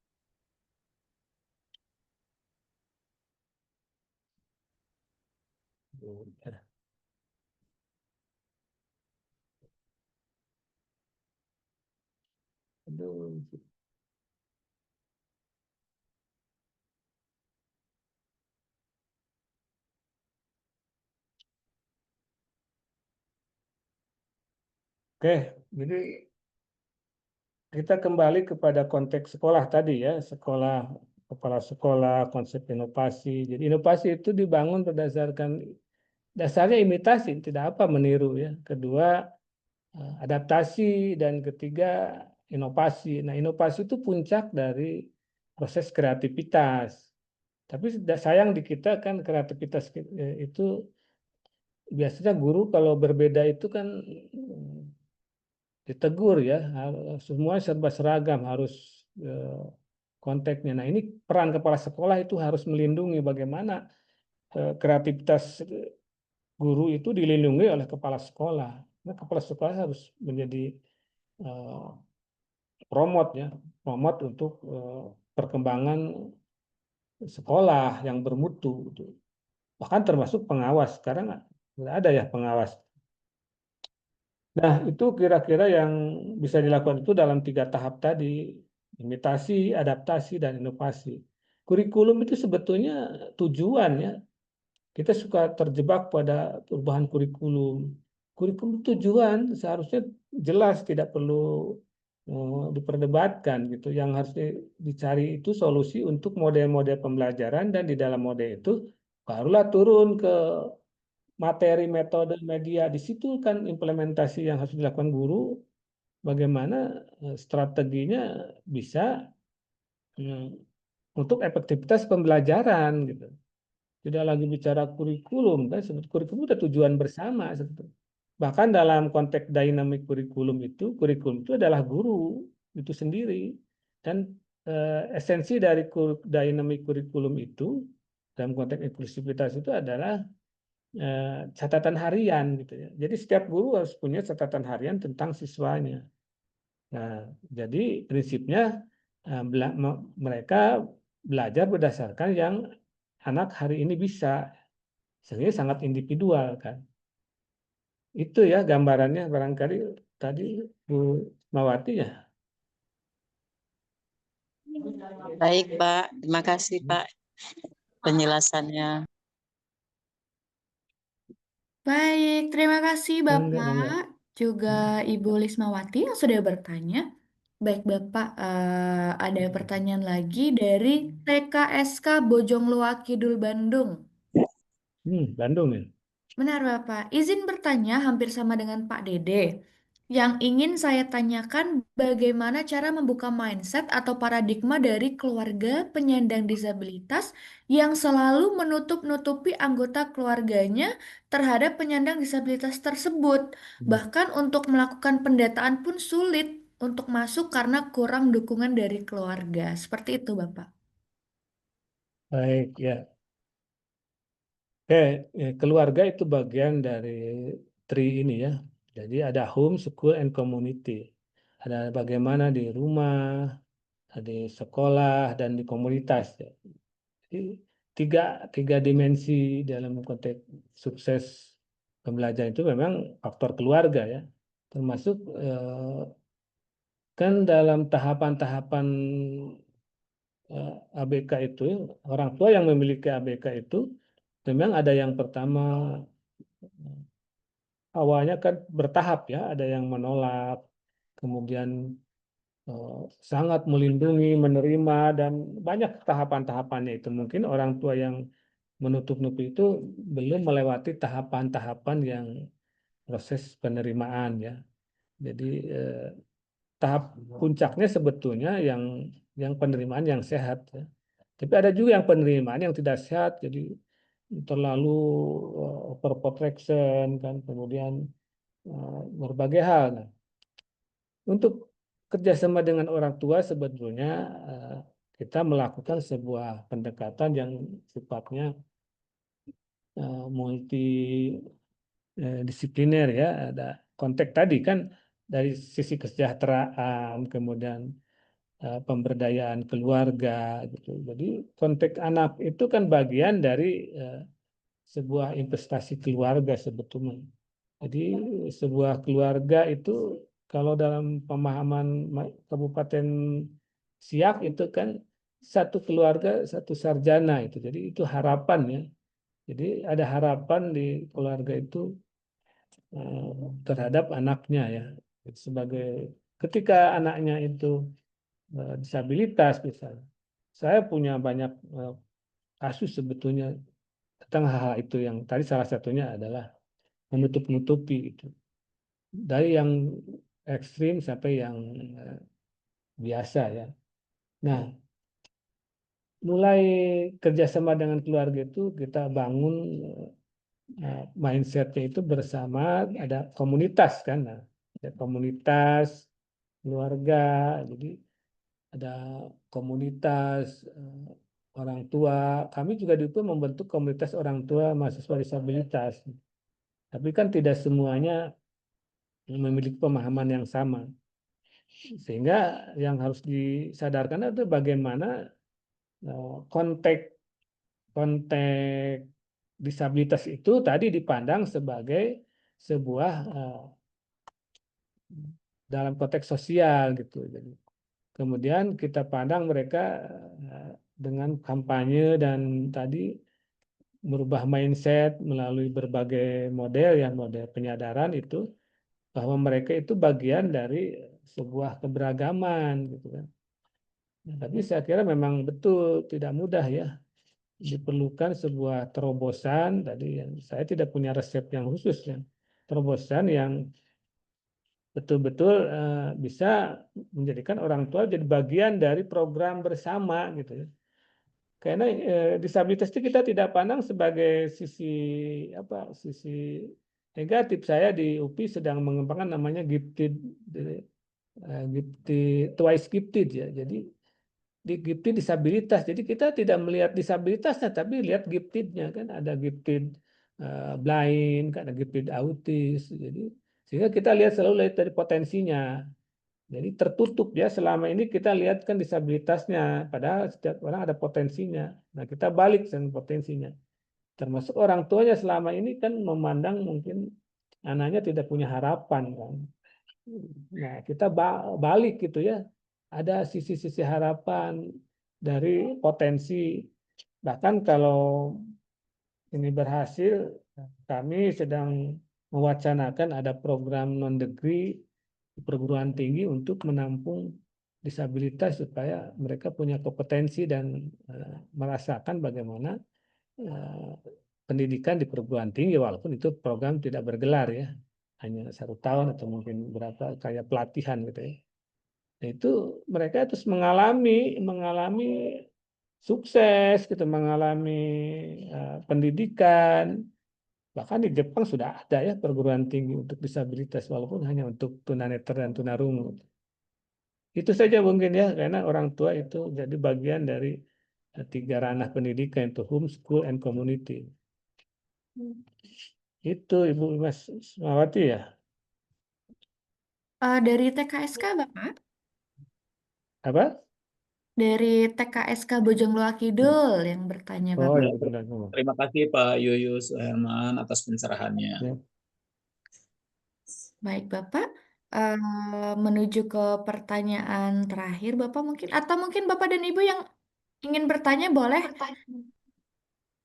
Oke, jadi kita kembali kepada konteks sekolah tadi ya, sekolah, kepala sekolah, konsep inovasi. Jadi inovasi itu dibangun berdasarkan dasarnya imitasi, tidak apa meniru ya. Kedua, adaptasi dan ketiga inovasi. Nah, inovasi itu puncak dari proses kreativitas. Tapi sayang di kita kan kreativitas itu biasanya guru kalau berbeda itu kan ditegur ya, semua serba seragam harus konteksnya. Nah, ini peran kepala sekolah itu harus melindungi bagaimana kreativitas guru itu dilindungi oleh kepala sekolah. Nah, kepala sekolah harus menjadi eh, promot ya, promot untuk perkembangan sekolah yang bermutu gitu. Bahkan termasuk pengawas. Sekarang nggak ada ya pengawas. Nah, itu kira-kira yang bisa dilakukan itu dalam 3 tahap tadi, imitasi, adaptasi, dan inovasi. Kurikulum itu sebetulnya tujuan ya. Kita suka terjebak pada perubahan kurikulum. Kurikulum tujuan seharusnya jelas, tidak perlu diperdebatkan gitu. Yang harus dicari itu solusi untuk model-model pembelajaran dan di dalam model itu barulah turun ke materi, metode, media. Di situ kan implementasi yang harus dilakukan guru, bagaimana strateginya bisa mm, untuk efektivitas pembelajaran gitu. Tidak lagi bicara kurikulum kan, kurikulum itu tujuan bersama sebetulnya. Bahkan dalam konteks dynamic kurikulum itu adalah guru itu sendiri. Dan esensi dari dynamic kurikulum itu dalam konteks inklusivitas itu adalah catatan harian gitu ya. Jadi setiap guru harus punya catatan harian tentang siswanya. Nah, jadi prinsipnya mereka belajar berdasarkan yang anak hari ini bisa, sehingga sangat individual kan. Itu ya gambarannya barangkali tadi Bu Mawati ya. Baik, Pak. Terima kasih, Pak, penjelasannya. Baik, terima kasih Mangga, Bapak, mangga. juga Ibu Lismawati yang sudah bertanya. Baik Bapak, ada pertanyaan lagi dari TKSK Bojongloa Kidul Bandung. Bandung nih. Benar Bapak, izin bertanya hampir sama dengan Pak Dede. Yang ingin saya tanyakan bagaimana cara membuka mindset atau paradigma dari keluarga penyandang disabilitas yang selalu menutup-nutupi anggota keluarganya terhadap penyandang disabilitas tersebut. Bahkan untuk melakukan pendataan pun sulit untuk masuk karena kurang dukungan dari keluarga. Seperti itu Bapak. Baik, ya. Oke, keluarga itu bagian dari tri ini ya. Jadi ada home, school, and community. Ada bagaimana di rumah, di sekolah, dan di komunitas. Ya. Jadi tiga, tiga dimensi dalam konteks sukses pembelajaran itu memang faktor keluarga ya. Termasuk kan dalam tahapan-tahapan ABK itu, orang tua yang memiliki ABK itu memang ada yang pertama awalnya kan bertahap ya, ada yang menolak, kemudian sangat melindungi, menerima, dan banyak tahapan-tahapannya itu. Mungkin orang tua yang menutup-nutup itu belum melewati tahapan-tahapan yang proses penerimaan ya. Jadi tahap puncaknya sebetulnya yang penerimaan yang sehat ya. Tapi ada juga yang penerimaan yang tidak sehat, jadi terlalu overprotection kan, kemudian berbagai hal. Nah, untuk kerjasama dengan orang tua sebetulnya kita melakukan sebuah pendekatan yang sifatnya multi disipliner ya. Ada konteks tadi kan dari sisi kesejahteraan, kemudian pemberdayaan keluarga gitu. Jadi konteks anak itu kan bagian dari sebuah investasi keluarga sebetulnya. Jadi sebuah keluarga itu kalau dalam pemahaman Kabupaten Siak itu kan satu keluarga satu sarjana itu. Jadi itu harapan ya. Jadi ada harapan di keluarga itu terhadap anaknya ya. Sebagai ketika anaknya itu disabilitas misalnya. Saya punya banyak kasus sebetulnya tentang hal-hal itu yang tadi salah satunya adalah menutup-nutupi itu. Dari yang ekstrim sampai yang biasa ya. Nah, mulai kerjasama dengan keluarga itu kita bangun mindsetnya itu bersama ada komunitas kan. Nah, ada komunitas keluarga, jadi ada komunitas orang tua. Kami juga di UPI membentuk komunitas orang tua mahasiswa disabilitas. Tapi kan tidak semuanya memiliki pemahaman yang sama. Sehingga yang harus disadarkan adalah bagaimana konteks disabilitas itu tadi dipandang sebagai sebuah dalam konteks sosial gitu. Jadi kemudian kita pandang mereka dengan kampanye dan tadi merubah mindset melalui berbagai model ya, model penyadaran itu bahwa mereka itu bagian dari sebuah keberagaman gitu kan. Nah, tapi saya kira memang betul tidak mudah ya, diperlukan sebuah terobosan tadi yang saya tidak punya resep yang khusus ya, terobosan yang betul-betul bisa menjadikan orang tua jadi bagian dari program bersama gitu ya. Karena disabilitas itu kita tidak pandang sebagai sisi apa, sisi negatif. Saya di UPI sedang mengembangkan namanya gifted, gifted twice gifted ya. Jadi di gifted disabilitas. Jadi kita tidak melihat disabilitasnya, tapi lihat giftednya kan. Ada gifted blind, kan ada gifted autis. Jadi sehingga kita lihat selalu lihat dari potensinya. Jadi tertutup ya, selama ini kita lihat kan disabilitasnya, padahal setiap orang ada potensinya. Nah, kita balik dengan potensinya. Termasuk orang tuanya selama ini kan memandang mungkin anaknya tidak punya harapan kan. Nah, kita balik gitu ya. Ada sisi-sisi harapan dari potensi. Bahkan kalau ini berhasil, kami sedang mewacanakan ada program non-degree perguruan tinggi untuk menampung disabilitas supaya mereka punya kompetensi dan merasakan bagaimana pendidikan di perguruan tinggi walaupun itu program tidak bergelar ya, hanya 1 tahun atau mungkin berapa kayak pelatihan gitu ya. Nah, itu mereka terus mengalami sukses gitu, mengalami pendidikan. Bahkan di Jepang sudah ada ya perguruan tinggi untuk disabilitas walaupun hanya untuk tunanetra dan tunarungu. Itu saja mungkin ya, karena orang tua itu jadi bagian dari 3 ranah pendidikan itu home, school, and community. Itu Ibu Mas Mawati ya. Dari TKSK Bapak, Apa? dari TKSK Bojongloa Kidul yang bertanya Oh Bapak. ya betul. Terima kasih Pak Yuyus Herman atas pencerahannya. Ya. Baik Bapak, menuju ke pertanyaan terakhir Bapak mungkin, atau mungkin Bapak dan Ibu yang ingin bertanya boleh.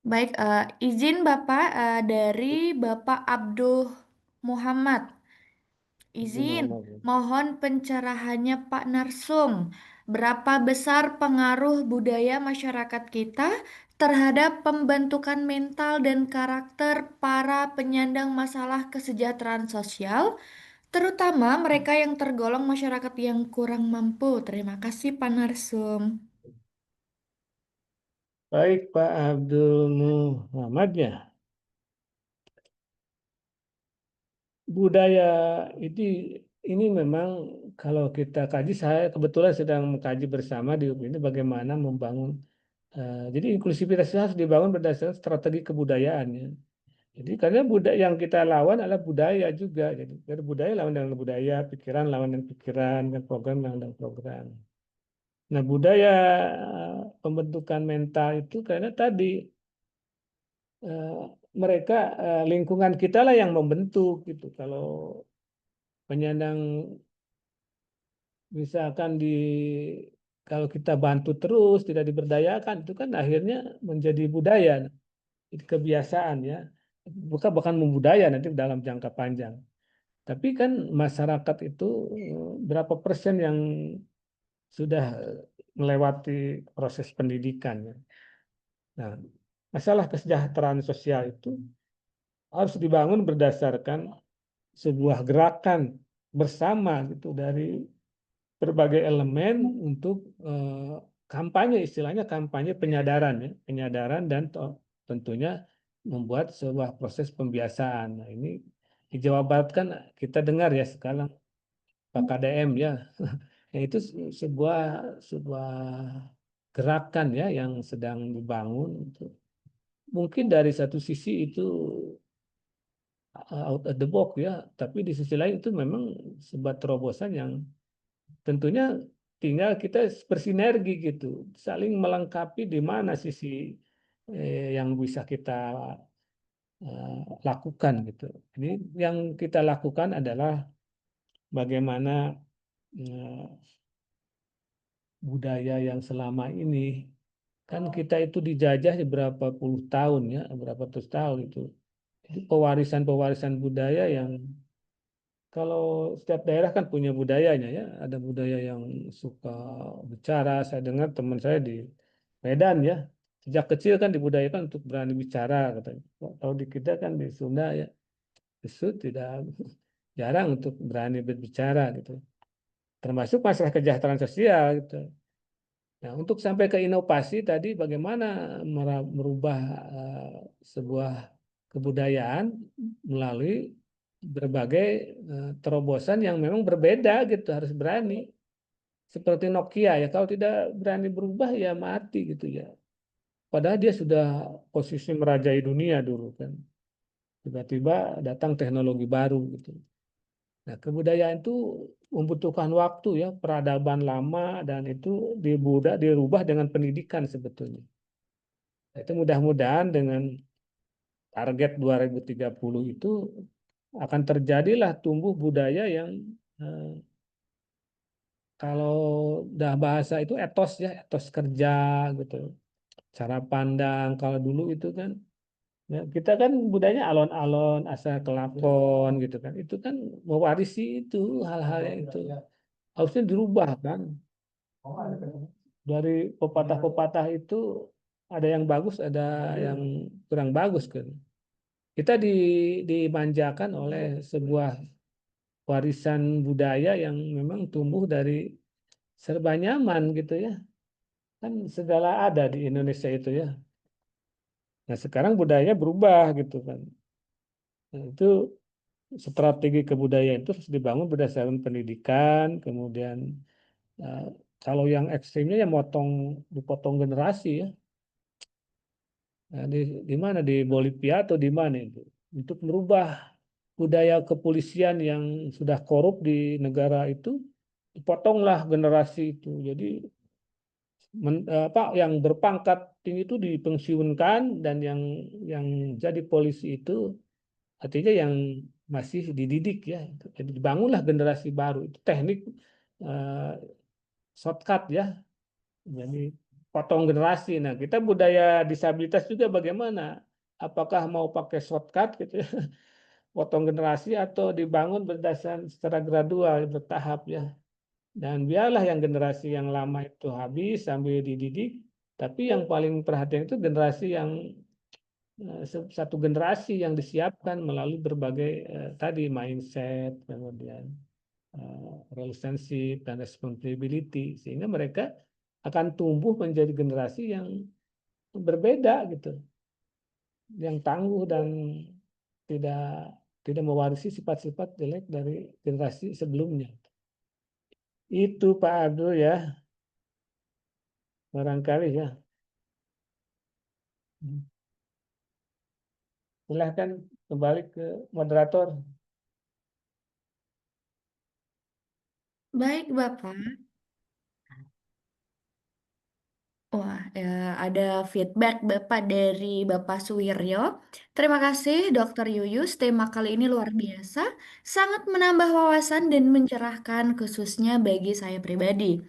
Baik, izin Bapak dari Bapak Abdul Muhammad. Izin, mohon pencerahannya Pak Narsum. Berapa besar pengaruh budaya masyarakat kita terhadap pembentukan mental dan karakter para penyandang masalah kesejahteraan sosial, terutama mereka yang tergolong masyarakat yang kurang mampu? Terima kasih Pak Narsum. Baik Pak Abdul Muhammad ya. Budaya ini memang kalau kita kaji, saya kebetulan sedang mengkaji bersama di UPI ini bagaimana membangun. Jadi inklusivitas itu harus dibangun berdasarkan strategi kebudayaan ya. Jadi karena budaya yang kita lawan adalah budaya juga. Jadi dari budaya lawan dengan budaya, pikiran lawan dengan pikiran, dan program lawan dengan program. Nah budaya pembentukan mental itu karena tadi mereka lingkungan kita lah yang membentuk gitu. Kalau penyandang misalkan kalau kita bantu terus tidak diberdayakan itu kan akhirnya menjadi budaya, itu kebiasaan ya. Bukan membudaya nanti dalam jangka panjang. Tapi kan masyarakat itu berapa persen yang sudah melewati proses pendidikan ya. Nah, masalah kesejahteraan sosial itu harus dibangun berdasarkan sebuah gerakan bersama gitu dari berbagai elemen untuk kampanye, istilahnya kampanye penyadaran ya, penyadaran dan tentunya membuat sebuah proses pembiasaan. Nah, ini di Jawa Barat kan kita dengar ya sekarang PKDM ya. Ya itu sebuah gerakan ya yang sedang dibangun untuk mungkin dari satu sisi itu out of the box ya, tapi di sisi lain itu memang sebuah terobosan yang tentunya tinggal kita bersinergi gitu, saling melengkapi di mana sisi yang bisa kita lakukan gitu. Ini yang kita lakukan adalah bagaimana budaya yang selama ini kan kita itu dijajah berapa puluh tahun ya, berapa ratus tahun itu. Jadi pewarisan budaya yang kalau setiap daerah kan punya budayanya ya, ada budaya yang suka bicara. Saya dengar teman saya di Medan ya, sejak kecil kan dibudayakan untuk berani bicara katanya. Kalau di kita kan di Sunda ya, justru tidak jarang untuk berani berbicara gitu. Termasuk masalah kesejahteraan sosial gitu. Nah, untuk sampai ke inovasi tadi bagaimana merubah sebuah kebudayaan melalui berbagai terobosan yang memang berbeda gitu, harus berani. Seperti Nokia ya, kalau tidak berani berubah ya mati gitu ya. Padahal dia sudah posisi merajai dunia dulu kan. Tiba-tiba datang teknologi baru gitu. Nah, kebudayaan itu membutuhkan waktu ya, peradaban lama dan itu dirubah dengan pendidikan sebetulnya. Nah, itu mudah-mudahan dengan target 2030 itu akan terjadilah tumbuh budaya yang kalau dah bahasa itu etos ya, etos kerja gitu. Cara pandang kalau dulu itu kan ya, kita kan budayanya alon-alon, asal kelakon gitu kan. Itu kan mewarisi itu hal-hal yang itu harusnya dirubah kan. Dari pepatah-pepatah itu ada yang bagus, ada yang kurang bagus kan. Kita dimanjakan oleh sebuah warisan budaya yang memang tumbuh dari serba nyaman gitu ya. Kan segala ada di Indonesia itu ya. Nah, sekarang budayanya berubah gitu kan. Nah, itu strategi kebudayaan itu harus dibangun berdasarkan pendidikan, kemudian eh, kalau yang ekstrimnya ya dipotong generasi ya. Nah, di mana di Bolivia atau di mana itu untuk merubah budaya kepolisian yang sudah korup di negara itu, dipotonglah generasi itu. Jadi yang berpangkat tinggi itu dipensiunkan dan yang jadi polisi itu artinya yang masih dididik ya. Jadi dibangunlah generasi baru. Itu teknik eh, shortcut ya. Jadi potong generasi. Nah, kita budaya disabilitas juga bagaimana? Apakah mau pakai shortcut gitu ya? Potong generasi atau dibangun berdasarkan secara gradual, bertahap ya. Dan biarlah yang generasi yang lama itu habis sambil dididik, tapi yang paling perhatian itu generasi yang satu generasi yang disiapkan melalui berbagai tadi mindset, kemudian relationship dan responsibility, sehingga mereka akan tumbuh menjadi generasi yang berbeda gitu, yang tangguh dan tidak tidak mewarisi sifat-sifat jelek dari generasi sebelumnya. Itu Pak Abdul ya, barangkali ya. Silahkan kembali ke moderator. Baik, Bapak. Wah, ya, ada feedback Bapak dari Bapak Suwiryo. Terima kasih, Dokter Yuyus. Tema kali ini luar biasa, sangat menambah wawasan dan mencerahkan khususnya bagi saya pribadi.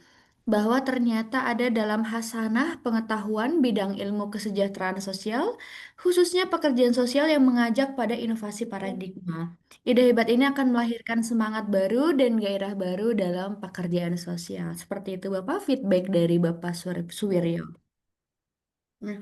Bahwa ternyata ada dalam hasanah pengetahuan bidang ilmu kesejahteraan sosial, khususnya pekerjaan sosial yang mengajak pada inovasi paradigma. Ide hebat ini akan melahirkan semangat baru dan gairah baru dalam pekerjaan sosial. Seperti itu Bapak, feedback dari Bapak Suwiryo. Nah,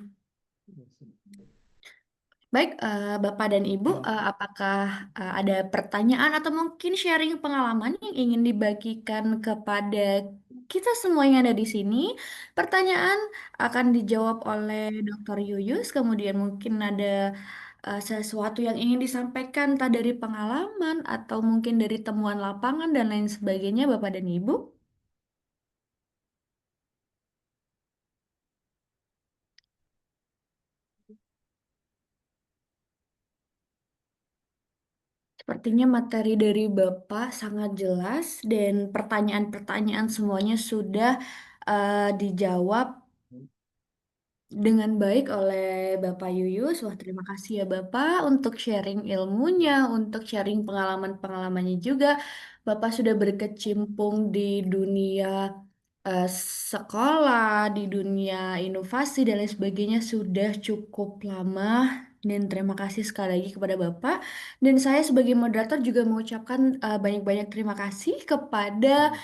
baik, Bapak dan Ibu, apakah ada pertanyaan atau mungkin sharing pengalaman yang ingin dibagikan kepada kita semua yang ada di sini? Pertanyaan akan dijawab oleh Dr. Yuyus, kemudian mungkin ada sesuatu yang ingin disampaikan entah dari pengalaman atau mungkin dari temuan lapangan dan lain sebagainya, Bapak dan Ibu. Sepertinya materi dari Bapak sangat jelas dan pertanyaan-pertanyaan semuanya sudah dijawab dengan baik oleh Bapak Yuyus. Wah, terima kasih ya Bapak untuk sharing ilmunya, untuk sharing pengalaman-pengalamannya juga. Bapak sudah berkecimpung di dunia eh, sekolah, di dunia inovasi dan lain sebagainya sudah cukup lama. Dan terima kasih sekali lagi kepada Bapak. Dan saya sebagai moderator juga mengucapkan banyak-banyak terima kasih kepada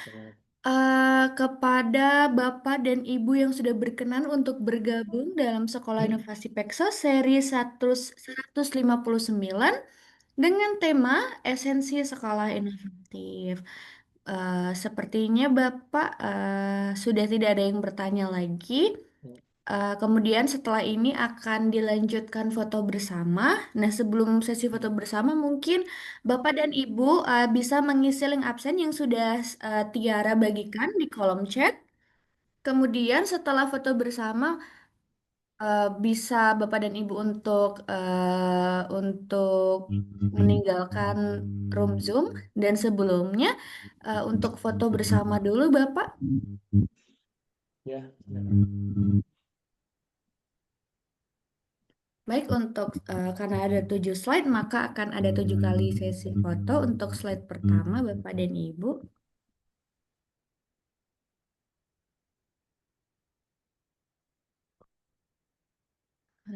Bapak dan Ibu yang sudah berkenan untuk bergabung dalam Sekolah Inovasi Peksos seri 159 dengan tema Esensi Sekolah Inovatif. Sepertinya Bapak sudah tidak ada yang bertanya lagi. Kemudian setelah ini akan dilanjutkan foto bersama. Nah, sebelum sesi foto bersama, mungkin Bapak dan Ibu bisa mengisi link absen yang sudah Tiara bagikan di kolom chat. Kemudian setelah foto bersama, bisa Bapak dan Ibu untuk meninggalkan room Zoom. Dan sebelumnya, untuk foto bersama dulu, Bapak. Ya. Baik, karena ada 7 slide, maka akan ada 7 kali sesi foto. Untuk slide pertama, Bapak dan Ibu.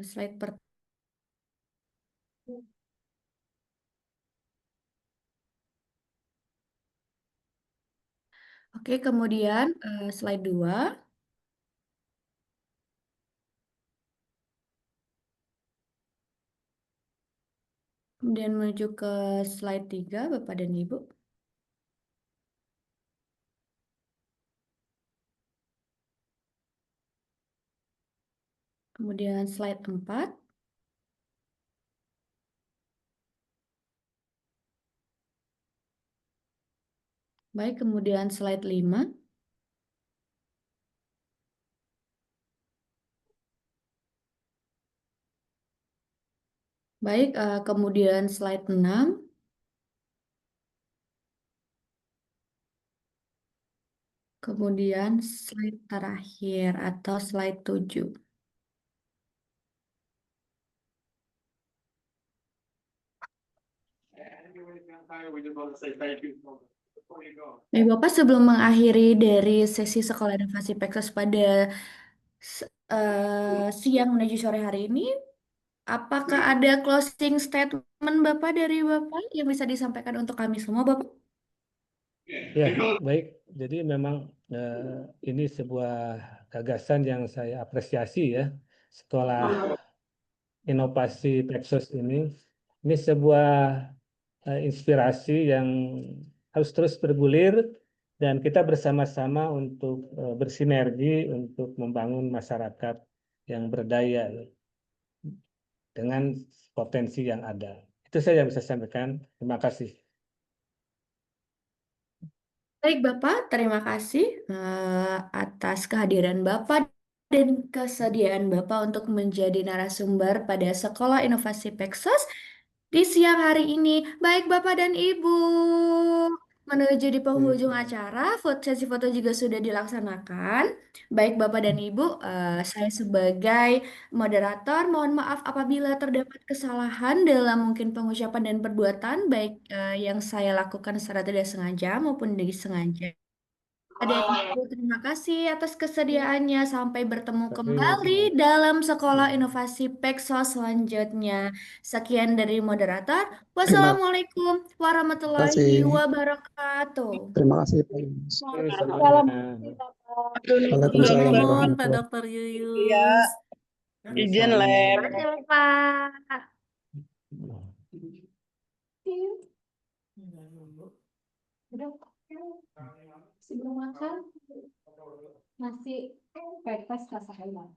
Slide pertama. Oke, kemudian slide 2. Kemudian menuju ke slide 3, Bapak dan Ibu. Kemudian slide 4. Baik, kemudian slide 5. Baik, kemudian slide 6. Kemudian slide terakhir atau slide 7. Baik, Bapak, sebelum mengakhiri dari sesi Sekolah Inovasi Peksos pada siang menuju sore hari ini, apakah ada closing statement Bapak dari Bapak yang bisa disampaikan untuk kami semua, Bapak? Ya, baik. Jadi memang ini sebuah gagasan yang saya apresiasi ya. Sekolah Inovasi Peksos ini sebuah inspirasi yang harus terus bergulir dan kita bersama-sama untuk bersinergi untuk membangun masyarakat yang berdaya dengan potensi yang ada. Itu saja yang bisa saya sampaikan. Terima kasih. Baik, Bapak, terima kasih atas kehadiran Bapak dan kesediaan Bapak untuk menjadi narasumber pada Sekolah Inovasi Peksos di siang hari ini. Baik, Bapak dan Ibu, menuju di penghujung acara, sesi foto juga sudah dilaksanakan. Baik, Bapak dan Ibu, saya sebagai moderator, mohon maaf apabila terdapat kesalahan dalam mungkin pengucapan dan perbuatan, baik yang saya lakukan secara tidak sengaja maupun disengaja. Dan Ibu, terima kasih atas kesediaannya. Sampai bertemu kembali dalam Sekolah Inovasi Peksos selanjutnya. Sekian dari moderator. Terima Wassalamualaikum warahmatullahi kasih. wabarakatuh. Terima kasih Pak Yunus. Semuanya. Waalaikumsalam Nuhun, Pak warahmatullahi Dr. Yuyus. Izin, Lem. Terima kasih, Pak. Sebelum makan nasi pepes rasa ayam.